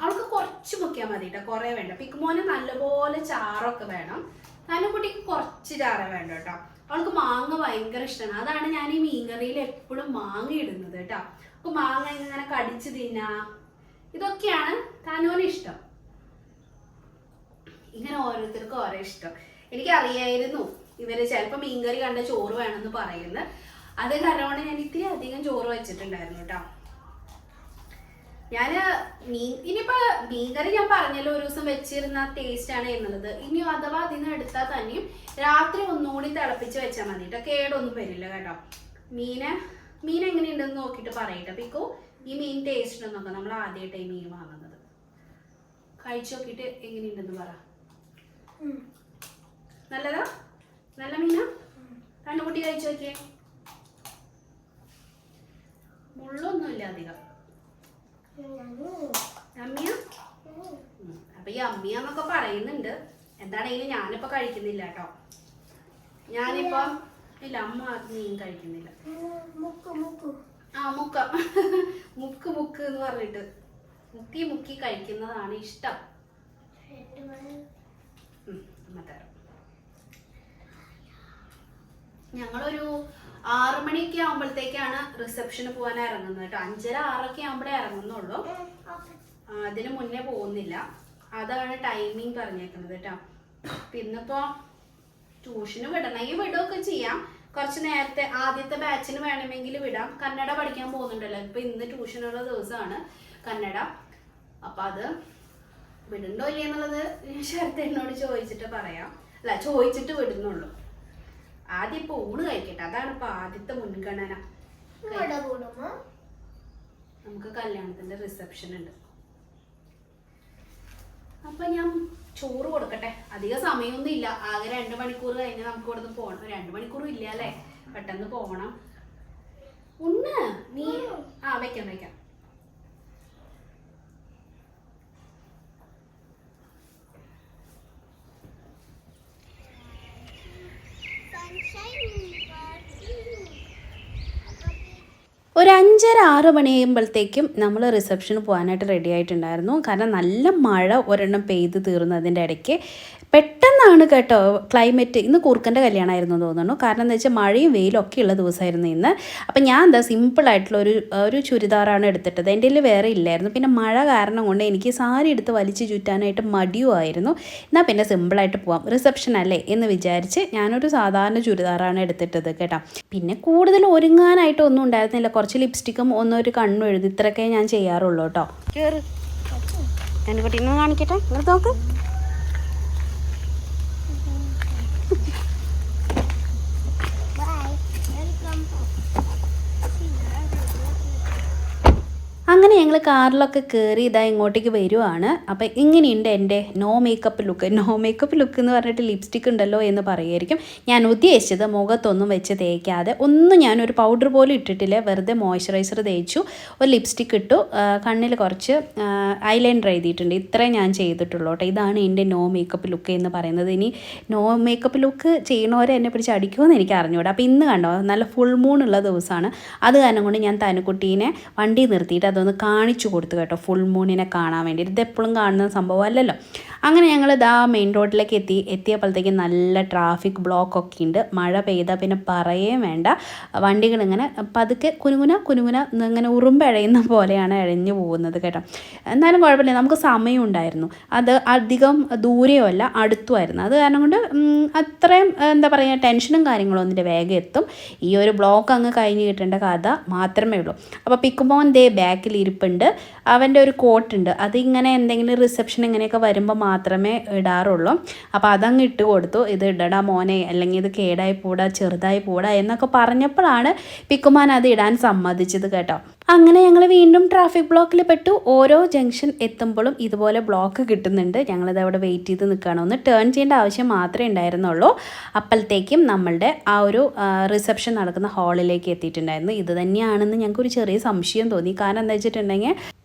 [SPEAKER 1] അവൾക്ക് കുറച്ച് മുക്കിയാൽ മതി കേട്ടോ, കുറെ വേണ്ട. പിക്കുമോന് നല്ലപോലെ ചാറൊക്കെ വേണം, തനുക്കുട്ടിക്ക് കുറച്ച് ചാറ വേണ്ട കേട്ടോ. അവൾക്ക് മാങ്ങ ഭയങ്കര ഇഷ്ടമാണ്. അതാണ് ഞാൻ ഈ മീൻകറിയിൽ എപ്പോഴും മാങ്ങ ഇടുന്നത് കേട്ടോ. അപ്പൊ മാങ്ങ ഇങ്ങനെ കടിച്ച് തിന്നാ, ഇതൊക്കെയാണ് തനുവിന് ഇഷ്ടം. ഇങ്ങനെ ഓരോരുത്തർക്കും ഓരോ ഇഷ്ടം. എനിക്കറിയായിരുന്നു ഇവര് ചിലപ്പോൾ മീൻകറി കണ്ട ചോറ് വേണമെന്ന് പറയുന്നത്. അത് കാരണം ഞാൻ ഇത്തിരി അധികം ചോറ് വെച്ചിട്ടുണ്ടായിരുന്നു കേട്ടോ. ഞാൻ ഇനിയിപ്പോ മീൻകറി ഞാൻ പറഞ്ഞല്ലോ ഒരു ദിവസം വെച്ചിരുന്ന ടേസ്റ്റ് ആണ് എന്നുള്ളത്. ഇനി അഥവാ അതിന് എടുത്താൽ തന്നെയും രാത്രി ഒന്നുകൂടി തിളപ്പിച്ച് വെച്ചാൽ മതി കേട്ടോ, കേടൊന്നും വരില്ല കേട്ടോ. മീൻ എങ്ങനെയുണ്ടെന്ന് നോക്കിയിട്ട് പറയട്ടെ പിക്കോ. ഈ മീൻ ടേസ്റ്റ് ഉണ്ടെന്നൊക്കെ നമ്മൾ ആദ്യമായിട്ടായി മീൻ വാങ്ങുന്നത്. കഴിച്ചു നോക്കിയിട്ട് എങ്ങനെയുണ്ടെന്ന് പറ. നല്ലതാ? നല്ല മീനാ? കണ്ണുകുട്ടി കഴിച്ചു നോക്കിയേ. മുള്ളൊന്നുമില്ല അധികം. അമ്മിയ? അപ്പൊ ഈ അമ്മിയാന്നൊക്കെ പറയുന്നുണ്ട്. എന്താണെങ്കിലും ഞാനിപ്പോ കഴിക്കുന്നില്ല കേട്ടോ. ഞാനിപ്പോ ഇല്ല, അമ്മ മീൻ കഴിക്കുന്നില്ല. മുക്ക മുക്ക് എന്ന് പറഞ്ഞിട്ട് മുക്കി കഴിക്കുന്നതാണ് ഇഷ്ടം. ഞങ്ങളൊരു 6 മണിയൊക്കെ ആകുമ്പോഴത്തേക്കാണ് റിസപ്ഷന് പോകാൻ ഇറങ്ങുന്നത് കേട്ടോ. 5:30-6 ആകുമ്പോഴേ ഇറങ്ങുന്നുള്ളൂ, അതിന് മുന്നേ പോകുന്നില്ല. അതാണ് ടൈമിങ് പറഞ്ഞേക്കുന്നത് കേട്ടോ. പിന്നിപ്പോ ട്യൂഷന് വിടണമെങ്കിൽ വിടുകയൊക്കെ ചെയ്യാം. കുറച്ച് നേരത്തെ ആദ്യത്തെ ബാച്ചിന് വേണമെങ്കിൽ വിടാം. കന്നഡ പഠിക്കാൻ പോകുന്നുണ്ടല്ലോ, ഇപ്പൊ ഇന്ന് ട്യൂഷനുള്ള ദിവസമാണ് കന്നഡ. അപ്പൊ അത് വിടണ്ടോ ഇല്ലേ എന്നുള്ളത് ശരത്തേനോട് ചോദിച്ചിട്ട് പറയാം. അല്ല, ചോദിച്ചിട്ട് വിടുന്നുള്ളൂ. ആദ്യം ഇപ്പൊ ഊണ് കഴിക്കട്ടെ, അതാണ് ഇപ്പൊ ആദ്യത്തെ മുൻഗണന. നമുക്ക് കല്യാണത്തിന്റെ റിസപ്ഷൻ ഉണ്ട്. അപ്പൊ ഞാൻ ചോറ് കൊടുക്കട്ടെ. അധികം സമയമൊന്നും ഇല്ല, ആകെ 2 മണിക്കൂർ കഴിഞ്ഞ് നമുക്ക് ഇവിടുന്ന് പോകണം. 2 മണിക്കൂറും ഇല്ല അല്ലേ, പെട്ടെന്ന് പോകണം. ഉണ്ണ് നീ വെക്കാം. ഒരു 5:30-6 മണിയാകുമ്പോഴത്തേക്കും നമ്മൾ റിസപ്ഷന് പോകാനായിട്ട് റെഡി ആയിട്ടുണ്ടായിരുന്നു. കാരണം നല്ല മഴ ഒരെണ്ണം പെയ്ത് തീർന്നതിൻ്റെ ഇടയ്ക്ക് പെട്ടെന്നാണ് കേട്ടോ ക്ലൈമറ്റ്. ഇന്ന് കൂർക്കൻ്റെ കല്യാണമായിരുന്നു തോന്നുന്നു. കാരണം എന്താ വെച്ചാൽ മഴയും വെയിലും ഒക്കെ ഉള്ള ദിവസമായിരുന്നു ഇന്ന്. അപ്പം ഞാൻ എന്താ സിമ്പിളായിട്ടുള്ള ഒരു ചുരിദാറാണ് എടുത്തിട്ടത്. എൻ്റെ കയ്യിൽ വേറെ ഇല്ലായിരുന്നു. പിന്നെ മഴ കാരണം കൊണ്ട് എനിക്ക് സാരി എടുത്ത് വലിച്ച് ചുറ്റാനായിട്ട് മടിയുമായിരുന്നു. എന്നാൽ പിന്നെ സിമ്പിളായിട്ട് പോവാം, റിസപ്ഷൻ അല്ലേ എന്ന് വിചാരിച്ച് ഞാനൊരു സാധാരണ ചുരിദാറാണ് എടുത്തിട്ടത് കേട്ടോ. പിന്നെ കൂടുതൽ ഒരുങ്ങാനായിട്ട് ഒന്നും ഉണ്ടായിരുന്നില്ല. കുറച്ച് ലിപ്സ്റ്റിക്കും ഒരു കണ്ണും എഴുതി, ഇത്രയൊക്കെ ഞാൻ ചെയ്യാറുള്ളൂ കേട്ടോ. കയറ് എൻ്റെ കുട്ടി ഇന്ന് കാണിക്കട്ടെ, ഇങ്ങനെ നോക്ക്. അങ്ങനെ ഞങ്ങൾ കാറിലൊക്കെ കയറി ഇതാ ഇങ്ങോട്ടേക്ക് വരുവാണ്. അപ്പോൾ ഇങ്ങനെയുണ്ട് എൻ്റെ no makeup look. No makeup look എന്ന് പറഞ്ഞിട്ട് ലിപ്സ്റ്റിക് ഉണ്ടല്ലോ എന്ന് പറയുമായിരിക്കും. ഞാൻ ഉദ്ദേശിച്ചത് മുഖത്തൊന്നും വെച്ച് തേക്കാതെ ഞാനൊരു പൗഡർ പോലും ഇട്ടിട്ടില്ല, വെറുതെ മോയ്സ്ചറൈസർ തേച്ചു, ഒരു ലിപ്സ്റ്റിക് ഇട്ടു, കണ്ണിൽ കുറച്ച് ഐലൈനർ എഴുതിയിട്ടുണ്ട്. ഇത്രയും ഞാൻ ചെയ്തിട്ടുള്ളൂ കേട്ടോ. ഇതാണ് എൻ്റെ നോ മേക്കപ്പ് ലുക്ക് എന്ന് പറയുന്നത്. ഇനി നോ മേക്കപ്പ് ലുക്ക് ചെയ്യണവരെ എന്നെ പിടിച്ച് അടിക്കുമെന്ന് എനിക്ക് അറിഞ്ഞൂടാ. അപ്പോൾ ഇന്ന് കണ്ടോ നല്ല ഫുൾ മൂൺ ഉള്ള ദിവസമാണ്. അത് കാരണം കൊണ്ട് ഞാൻ തനുക്കുട്ടീനെ വണ്ടി നിർത്തിയിട്ട് അതൊന്ന് കാണിച്ചു കൊടുത്തു കേട്ടോ, ഫുൾ മൂണിനെ കാണാൻ വേണ്ടി. ഇതെപ്പോഴും കാണുന്ന സംഭവമല്ലല്ലോ. അങ്ങനെ ഞങ്ങൾ ഇതാ മെയിൻ റോഡിലേക്ക് എത്തിയപ്പോഴത്തേക്ക് നല്ല ട്രാഫിക് ബ്ലോക്കൊക്കെ ഉണ്ട്. മഴ പെയ്താൽ പിന്നെ പറയുകയും വേണ്ട. വണ്ടികളിങ്ങനെ പതുക്കെ കുനുകുന ഇങ്ങനെ ഉറുമ്പഴയുന്ന പോലെയാണ് ഇഴഞ്ഞു പോകുന്നത് കേട്ടോ. എന്നാലും കുഴപ്പമില്ല, നമുക്ക് സമയം ഉണ്ടായിരുന്നു. അത് അധികം ദൂരെയുമല്ല, അടുത്തുമായിരുന്നു. അത് കാരണം കൊണ്ട് അത്രയും എന്താ പറയുക ടെൻഷനും കാര്യങ്ങളും ഒന്നിൻ്റെ വേഗം എത്തും. ഈ ഒരു ബ്ലോക്ക് അങ്ങ് കഴിഞ്ഞ് കിട്ടേണ്ട കഥ മാത്രമേ ഉള്ളൂ. അപ്പോൾ പിക്കുമോൻ ദേ ബാക്കിൽ ഇരിപ്പുണ്ട്. അവൻ്റെ ഒരു കോട്ടുണ്ട്, അതിങ്ങനെ എന്തെങ്കിലും റിസപ്ഷൻ ഇങ്ങനെയൊക്കെ വരുമ്പോൾ മാത്രമേ ഇടാറുള്ളൂ. അപ്പോൾ അതങ്ങ് ഇട്ട് കൊടുത്തു. ഇത് ഇടടാ മോനെ, അല്ലെങ്കിൽ ഇത് കേടായി പോടാ, ചെറുതായി പോടാ എന്നൊക്കെ പറഞ്ഞപ്പോഴാണ് പിക്കുമാൻ അത് ഇടാൻ സമ്മതിച്ചത് കേട്ടോ. അങ്ങനെ ഞങ്ങൾ വീണ്ടും ട്രാഫിക് ബ്ലോക്കിൽ പെട്ടു. ഓരോ ജംഗ്ഷൻ എത്തുമ്പോഴും ഇതുപോലെ ബ്ലോക്ക് കിട്ടുന്നുണ്ട്. ഞങ്ങളിത് അവിടെ വെയിറ്റ് ചെയ്ത് നിൽക്കുകയാണ്. ഒന്ന് ടേൺ ചെയ്യേണ്ട ആവശ്യം മാത്രമേ ഉണ്ടായിരുന്നുള്ളൂ. അപ്പോഴത്തേക്കും നമ്മളുടെ ആ ഒരു റിസപ്ഷൻ നടക്കുന്ന ഹാളിലേക്ക് എത്തിയിട്ടുണ്ടായിരുന്നു. ഇത് തന്നെയാണെന്ന് ഞങ്ങൾക്കൊരു ചെറിയ സംശയം തോന്നി.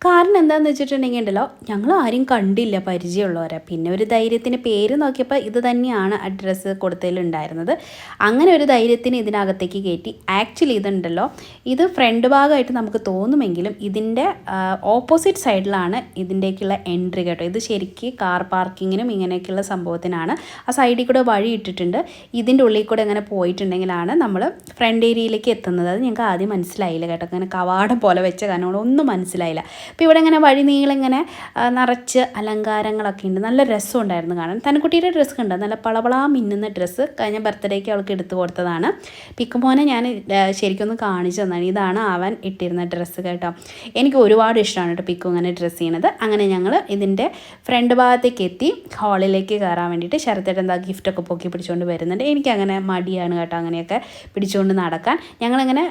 [SPEAKER 1] കാരണം എന്താണെന്ന് വെച്ചിട്ടുണ്ടെങ്കിൽ ഉണ്ടല്ലോ, ഞങ്ങൾ ആരും കണ്ടില്ല പരിചയമുള്ളവരെ. പിന്നെ ഒരു ധൈര്യത്തിന് പേര് നോക്കിയപ്പോൾ ഇത് തന്നെയാണ് അഡ്രസ്സ് കൊടുത്തതിലുണ്ടായിരുന്നത്. അങ്ങനെ ഒരു ധൈര്യത്തിന് ഇതിനകത്തേക്ക് കയറ്റി. ആക്ച്വലി ഇതുണ്ടല്ലോ, ഇത് ഫ്രണ്ട് ഭാഗമായിട്ട് നമുക്ക് തോന്നുമെങ്കിലും ഇതിൻ്റെ ഓപ്പോസിറ്റ് സൈഡിലാണ് ഇതിൻ്റെയൊക്കെയുള്ള എൻട്രി കേട്ടോ. ഇത് ശരിക്കും കാർ പാർക്കിങ്ങിനും ഇങ്ങനെയൊക്കെയുള്ള സംഭവത്തിനാണ്. ആ സൈഡിൽ കൂടെ വഴി ഇട്ടിട്ടുണ്ട്. ഇതിൻ്റെ ഉള്ളിൽ കൂടെ അങ്ങനെ പോയിട്ടുണ്ടെങ്കിലാണ് നമ്മൾ ഫ്രണ്ട് ഏരിയയിലേക്ക് എത്തുന്നത്. അത് ഞങ്ങൾക്ക് ആദ്യം മനസ്സിലായില്ല കേട്ടോ. അങ്ങനെ കവാടം പോലെ വെച്ച കാരണം ഒന്നും മനസ്സിലായില്ല. അപ്പോൾ ഇവിടെ ഇങ്ങനെ വഴി നീളിങ്ങനെ നിറച്ച് അലങ്കാരങ്ങളൊക്കെ ഉണ്ട്. നല്ല രസമുണ്ടായിരുന്നു കാണാൻ. തനുക്കുട്ടിയുടെ ഡ്രസ്സ് കണ്ടോ, നല്ല പളപളാ മിന്നുന്ന ഡ്രസ്സ്. കഴിഞ്ഞ ബർത്ത്ഡേക്ക് അവൾക്ക് എടുത്തു കൊടുത്തതാണ്. പിക്കുമോനെ ഞാൻ ശരിക്കും ഒന്ന് കാണിച്ചു തന്നാണ്. ഇതാണ് അവൻ ഇട്ടിരുന്ന ഡ്രസ്സ് കേട്ടോ. എനിക്ക് ഒരുപാട് ഇഷ്ടമാണ് കേട്ടോ പിക്കു അങ്ങനെ ഡ്രസ്സ് ചെയ്യണത്. അങ്ങനെ ഞങ്ങൾ ഇതിൻ്റെ ഫ്രണ്ട് ഭാഗത്തേക്ക് എത്തി. ഹാളിലേക്ക് കയറാൻ വേണ്ടിയിട്ട് ശരത്തേട്ട് എന്താ ഗിഫ്റ്റൊക്കെ പൊക്കി പിടിച്ചുകൊണ്ട് വരുന്നുണ്ട്. എനിക്കങ്ങനെ മടിയാണ് കേട്ടോ അങ്ങനെയൊക്കെ പിടിച്ചുകൊണ്ട് നടക്കാൻ. ഞങ്ങളിങ്ങനെ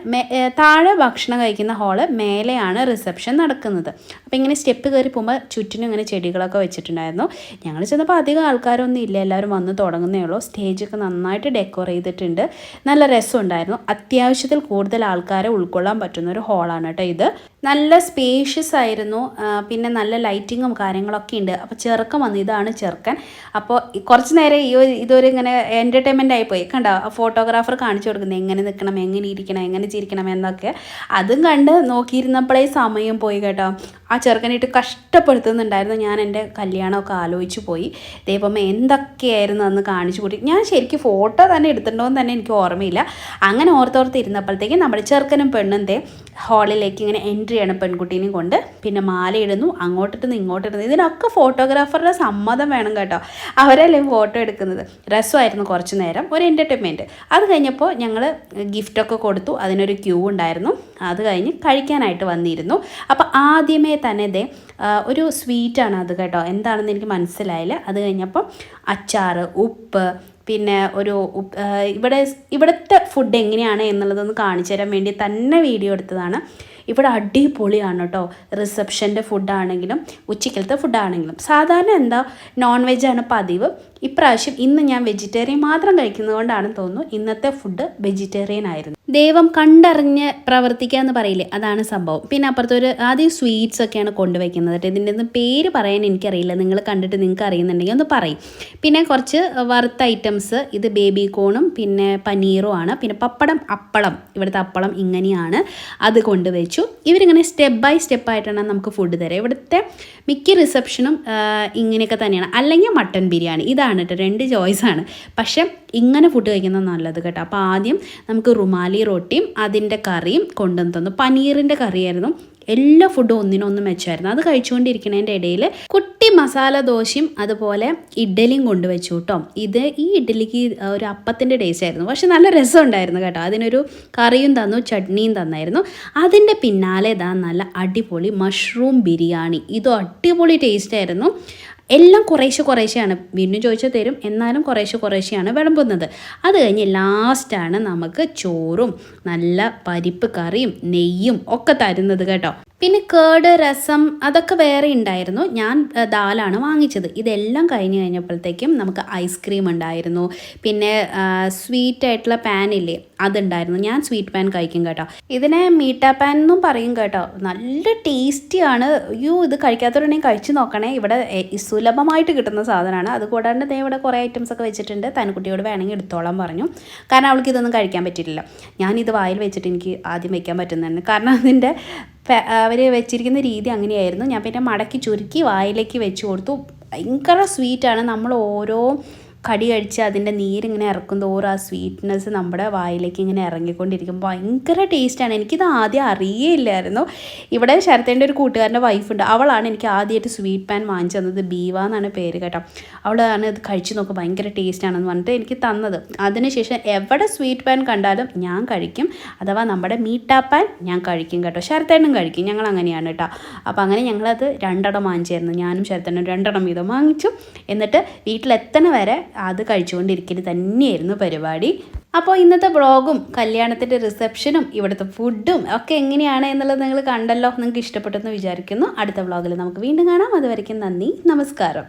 [SPEAKER 1] താഴെ ഭക്ഷണം കഴിക്കുന്ന ഹാള്, മേലെയാണ് റിസപ്ഷൻ നടക്കുന്നത്. അപ്പോൾ ഇങ്ങനെ സ്റ്റെപ്പ് കയറി പോകുമ്പോൾ ചുറ്റിനും ഇങ്ങനെ ചെടികളൊക്കെ വെച്ചിട്ടുണ്ടായിരുന്നു. ഞങ്ങൾ ചെന്നപ്പോൾ അധികം ആൾക്കാരൊന്നും ഇല്ല, എല്ലാവരും വന്ന് തുടങ്ങുന്നേ ഉള്ളൂ. സ്റ്റേജൊക്കെ നന്നായിട്ട് ഡെക്കോർ ചെയ്തിട്ടുണ്ട്. നല്ല രസമുണ്ടായിരുന്നു. അത്യാവശ്യത്തിൽ കൂടുതൽ ആൾക്കാരെ ഉൾക്കൊള്ളാൻ പറ്റുന്ന ഒരു ഹാളാണ് കേട്ടോ ഇത്. നല്ല സ്പേഷ്യസ് ആയിരുന്നു. പിന്നെ നല്ല ലൈറ്റിങ്ങും കാര്യങ്ങളൊക്കെ ഉണ്ട്. അപ്പോൾ ചെറുക്കൻ വന്നു, ഇതാണ് ചെറുക്കൻ. അപ്പോൾ കുറച്ച് നേരം ഇതൊരു ഇങ്ങനെ എൻ്റർടൈൻമെൻ്റ് ആയിപ്പോയി. കണ്ടോ, ഫോട്ടോഗ്രാഫർ കാണിച്ചു കൊടുക്കുന്നത് എങ്ങനെ നിൽക്കണം, എങ്ങനെ ഇരിക്കണം, എങ്ങനെ ചിരിക്കണം എന്നൊക്കെ. അതും കണ്ട് നോക്കിയിരുന്നപ്പോഴേ സമയം പോയി കേട്ടോ. ആ ചെറുക്കനായിട്ട് കഷ്ടപ്പെടുത്തുന്നുണ്ടായിരുന്നു. ഞാൻ എൻ്റെ കല്യാണമൊക്കെ ആലോചിച്ച് പോയി. ദൈവമേ എന്തൊക്കെയായിരുന്നു അന്ന് കാണിച്ചു കൂട്ടി. ഞാൻ ശരിക്കും ഫോട്ടോ തന്നെ എടുത്തിട്ടുണ്ടോ എന്ന് തന്നെ എനിക്ക് ഓർമ്മയില്ല. അങ്ങനെ ഓർത്തോർത്തിരുന്നപ്പോഴത്തേക്കും നമ്മുടെ ചെറുക്കനും പെണ്ണും ഹാളിലേക്ക് ഇങ്ങനെ എൻട്രി ചെയ്യണം പെൺകുട്ടീനെയും കൊണ്ട്. പിന്നെ മാലയിടുന്നു, അങ്ങോട്ടിടുന്നു ഇങ്ങോട്ടിടുന്നു. ഇതിനൊക്കെ ഫോട്ടോഗ്രാഫറുടെ സമ്മതം വേണം കേട്ടോ. അവരല്ലേ ഫോട്ടോ എടുക്കുന്നത്. രസമായിരുന്നു കുറച്ച് നേരം, ഒരു എൻ്റർടൈൻമെൻറ്റ്. അത് കഴിഞ്ഞപ്പോൾ ഞങ്ങൾ ഗിഫ്റ്റൊക്കെ കൊടുത്തു. അതിനൊരു ക്യൂ ഉണ്ടായിരുന്നു. അത് കഴിഞ്ഞ് കഴിക്കാനായിട്ട് വന്നിരുന്നു. അപ്പോൾ ആദ്യമേ തന്നെ ഒരു സ്വീറ്റാണ് അത് കേട്ടോ. എന്താണെന്ന് എനിക്ക് മനസ്സിലായില്ല. അത് കഴിഞ്ഞപ്പോൾ അച്ചാറ്, ഉപ്പ്, പിന്നെ ഇവിടുത്തെ ഫുഡ് എങ്ങനെയാണ് എന്നുള്ളതൊന്ന് കാണിച്ചു തരാൻ വേണ്ടി തന്നെ വീഡിയോ എടുത്തതാണ്. ഇവിടെ അടിപൊളിയാണ് കേട്ടോ. റിസപ്ഷൻ്റെ ഫുഡാണെങ്കിലും ഉച്ചക്കലത്തെ ഫുഡാണെങ്കിലും. സാധാരണ നോൺ വെജാണ് പതിവ്. ഇന്ന് ഞാൻ വെജിറ്റേറിയൻ മാത്രം കഴിക്കുന്നത് കൊണ്ടാണെന്ന് തോന്നുന്നു ഇന്നത്തെ ഫുഡ് വെജിറ്റേറിയൻ ആയിരുന്നു. ദൈവം കണ്ടറിഞ്ഞ് പ്രവർത്തിക്കുക എന്ന് പറയില്ലേ, അതാണ് സംഭവം. പിന്നെ അപ്പുറത്തൊരു ആദ്യം സ്വീറ്റ്സ് ഒക്കെയാണ് കൊണ്ടുവയ്ക്കുന്നത് കേട്ടോ. ഇതിൻ്റെ ഒന്നും പേര് പറയാൻ എനിക്കറിയില്ല. നിങ്ങൾ കണ്ടിട്ട് നിങ്ങൾക്ക് അറിയുന്നുണ്ടെങ്കിൽ ഒന്ന് പറയും. പിന്നെ കുറച്ച് വറുത്ത ഐറ്റംസ്, ഇത് ബേബി കോണും പിന്നെ പനീറും ആണ്. പിന്നെ അപ്പളം, ഇവിടുത്തെ അപ്പളം ഇങ്ങനെയാണ്. അത് കൊണ്ടുവച്ചു. ഇവരിങ്ങനെ സ്റ്റെപ്പ് ബൈ സ്റ്റെപ്പായിട്ടാണ് നമുക്ക് ഫുഡ് തരാം. ഇവിടെ ഇവിടുത്തെ മിക്ക റിസപ്ഷനും ഇങ്ങനെയൊക്കെ തന്നെയാണ്. അല്ലെങ്കിൽ മട്ടൻ ബിരിയാണി, ഇതാണ് കേട്ടോ 2 ചോയ്സാണ്. പക്ഷേ ഇങ്ങനെ ഫുഡ് കഴിക്കുന്നത് നല്ലത് കേട്ടോ. അപ്പോൾ ആദ്യം നമുക്ക് റുമാലി റൊട്ടിയും അതിൻ്റെ കറിയും കൊണ്ടുവന്ന് തന്നു. പനീറിൻ്റെ കറിയായിരുന്നു. എല്ലാ ഫുഡും ഒന്നിനൊന്നും മെച്ചമായിരുന്നു. അത് കഴിച്ചുകൊണ്ടിരിക്കുന്നതിൻ്റെ ഇടയിൽ കുട്ടി മസാല ദോശയും അതുപോലെ ഇഡ്ഡലിയും കൊണ്ടുവച്ചു കേട്ടോ. ഈ ഇഡ്ഡലിക്ക് ഒരു അപ്പത്തിൻ്റെ ടേസ്റ്റ് ആയിരുന്നു, പക്ഷെ നല്ല രസമുണ്ടായിരുന്നു കേട്ടോ. അതിനൊരു കറിയും തന്നു, ചട്നിയും തന്നായിരുന്നു. അതിൻ്റെ പിന്നാലെ നല്ല അടിപൊളി മഷ്റൂം ബിരിയാണി. ഇതും അടിപൊളി ടേസ്റ്റ് ആയിരുന്നു. എല്ലാം കുറേശ്ശെയാണ്, വീണ്ടും ചോദിച്ചാൽ തരും, എന്നാലും കുറേശ്ശെയാണ് വിളമ്പുന്നത്. അത് കഴിഞ്ഞ് ലാസ്റ്റാണ് നമുക്ക് ചോറും നല്ല പരിപ്പ് കറിയും നെയ്യും ഒക്കെ തരുന്നത് കേട്ടോ. പിന്നെ കേട്, രസം അതൊക്കെ വേറെ ഉണ്ടായിരുന്നു. ഞാൻ ദാലാണ് വാങ്ങിച്ചത്. ഇതെല്ലാം കഴിഞ്ഞപ്പോഴത്തേക്കും നമുക്ക് ഐസ്ക്രീം ഉണ്ടായിരുന്നു. പിന്നെ സ്വീറ്റ് ആയിട്ടുള്ള പാൻ ഇല്ലേ, അതുണ്ടായിരുന്നു. ഞാൻ സ്വീറ്റ് പാൻ കഴിക്കും കേട്ടോ. ഇതിനെ മീട്ട പാൻ എന്നും പറയും കേട്ടോ. നല്ല ടേസ്റ്റിയാണ്. ഇത് കഴിക്കാത്തവരുണ്ടെങ്കിൽ കഴിച്ച് നോക്കണേ. ഇവിടെ സുലഭമായിട്ട് കിട്ടുന്ന സാധനമാണ്. അതുകൂടാണ്ട് ഇവിടെ കുറേ ഐറ്റംസ് ഒക്കെ വെച്ചിട്ടുണ്ട്. തനുക്കുട്ടിയോട് വേണമെങ്കിൽ എടുത്തോളാൻ പറഞ്ഞു. കാരണം അവൾക്ക് ഇതൊന്നും കഴിക്കാൻ പറ്റിയിട്ടില്ല. ഞാനിത് വായിൽ വെച്ചിട്ട് എനിക്ക് ആദ്യം വയ്ക്കാൻ പറ്റുന്നതാണ്. കാരണം അതിൻ്റെ അവർ വെച്ചിരിക്കുന്ന രീതി അങ്ങനെയായിരുന്നു. ഞാൻ പിന്നെ മടക്കി ചുരുക്കി വായിലേക്ക് വെച്ച് കൊടുത്തു. ഭയങ്കര സ്വീറ്റാണ്. നമ്മൾ ഓരോ കടി കഴിച്ച് അതിൻ്റെ നീരിങ്ങനെ ഇറക്കും തോറും ആ സ്വീറ്റ്നെസ് നമ്മുടെ വായിലേക്ക് ഇങ്ങനെ ഇറങ്ങിക്കൊണ്ടിരിക്കും. ഭയങ്കര ടേസ്റ്റാണ്. എനിക്കിത് ആദ്യം അറിയേയില്ലായിരുന്നു. ഇവിടെ ശരത്തേൻ്റെ ഒരു കൂട്ടുകാരൻ്റെ വൈഫുണ്ട്. അവളാണ് എനിക്ക് ആദ്യമായിട്ട് സ്വീറ്റ് പാൻ വാങ്ങിച്ചു തന്നത്. ബീവ എന്നാണ് പേര് കേട്ടോ. അവളാണ് ഇത് കഴിച്ച് നോക്കുക ഭയങ്കര ടേസ്റ്റാണെന്ന് പറഞ്ഞിട്ട് എനിക്ക് തന്നത്. അതിനുശേഷം എവിടെ സ്വീറ്റ് പാൻ കണ്ടാലും ഞാൻ കഴിക്കും. അഥവാ നമ്മുടെ മീട്ട പാൻ ഞാൻ കഴിക്കും കേട്ടോ. ശരത്തേണ്ണും കഴിക്കും. ഞങ്ങൾ അങ്ങനെയാണ് കേട്ടോ. അപ്പോൾ അങ്ങനെ ഞങ്ങളത് 2 വാങ്ങിച്ചായിരുന്നു. ഞാനും ശരത്തേണ്ണും 2 വീതം വാങ്ങിച്ചു. എന്നിട്ട് വീട്ടിലെത്തണ വരെ അത് കഴിച്ചുകൊണ്ടിരിക്കൽ തന്നെയായിരുന്നു പരിപാടി. അപ്പോൾ ഇന്നത്തെ വ്ളോഗും കല്യാണത്തിൻ്റെ റിസപ്ഷനും ഇവിടുത്തെ ഫുഡും ഒക്കെ എങ്ങനെയാണ് എന്നുള്ളത് നിങ്ങൾ കണ്ടല്ലോ. നിങ്ങൾക്ക് ഇഷ്ടപ്പെട്ടെന്ന് വിചാരിക്കുന്നു. അടുത്ത വ്ളോഗിൽ നമുക്ക് വീണ്ടും കാണാം. അതുവരയ്ക്കും നന്ദി, നമസ്കാരം.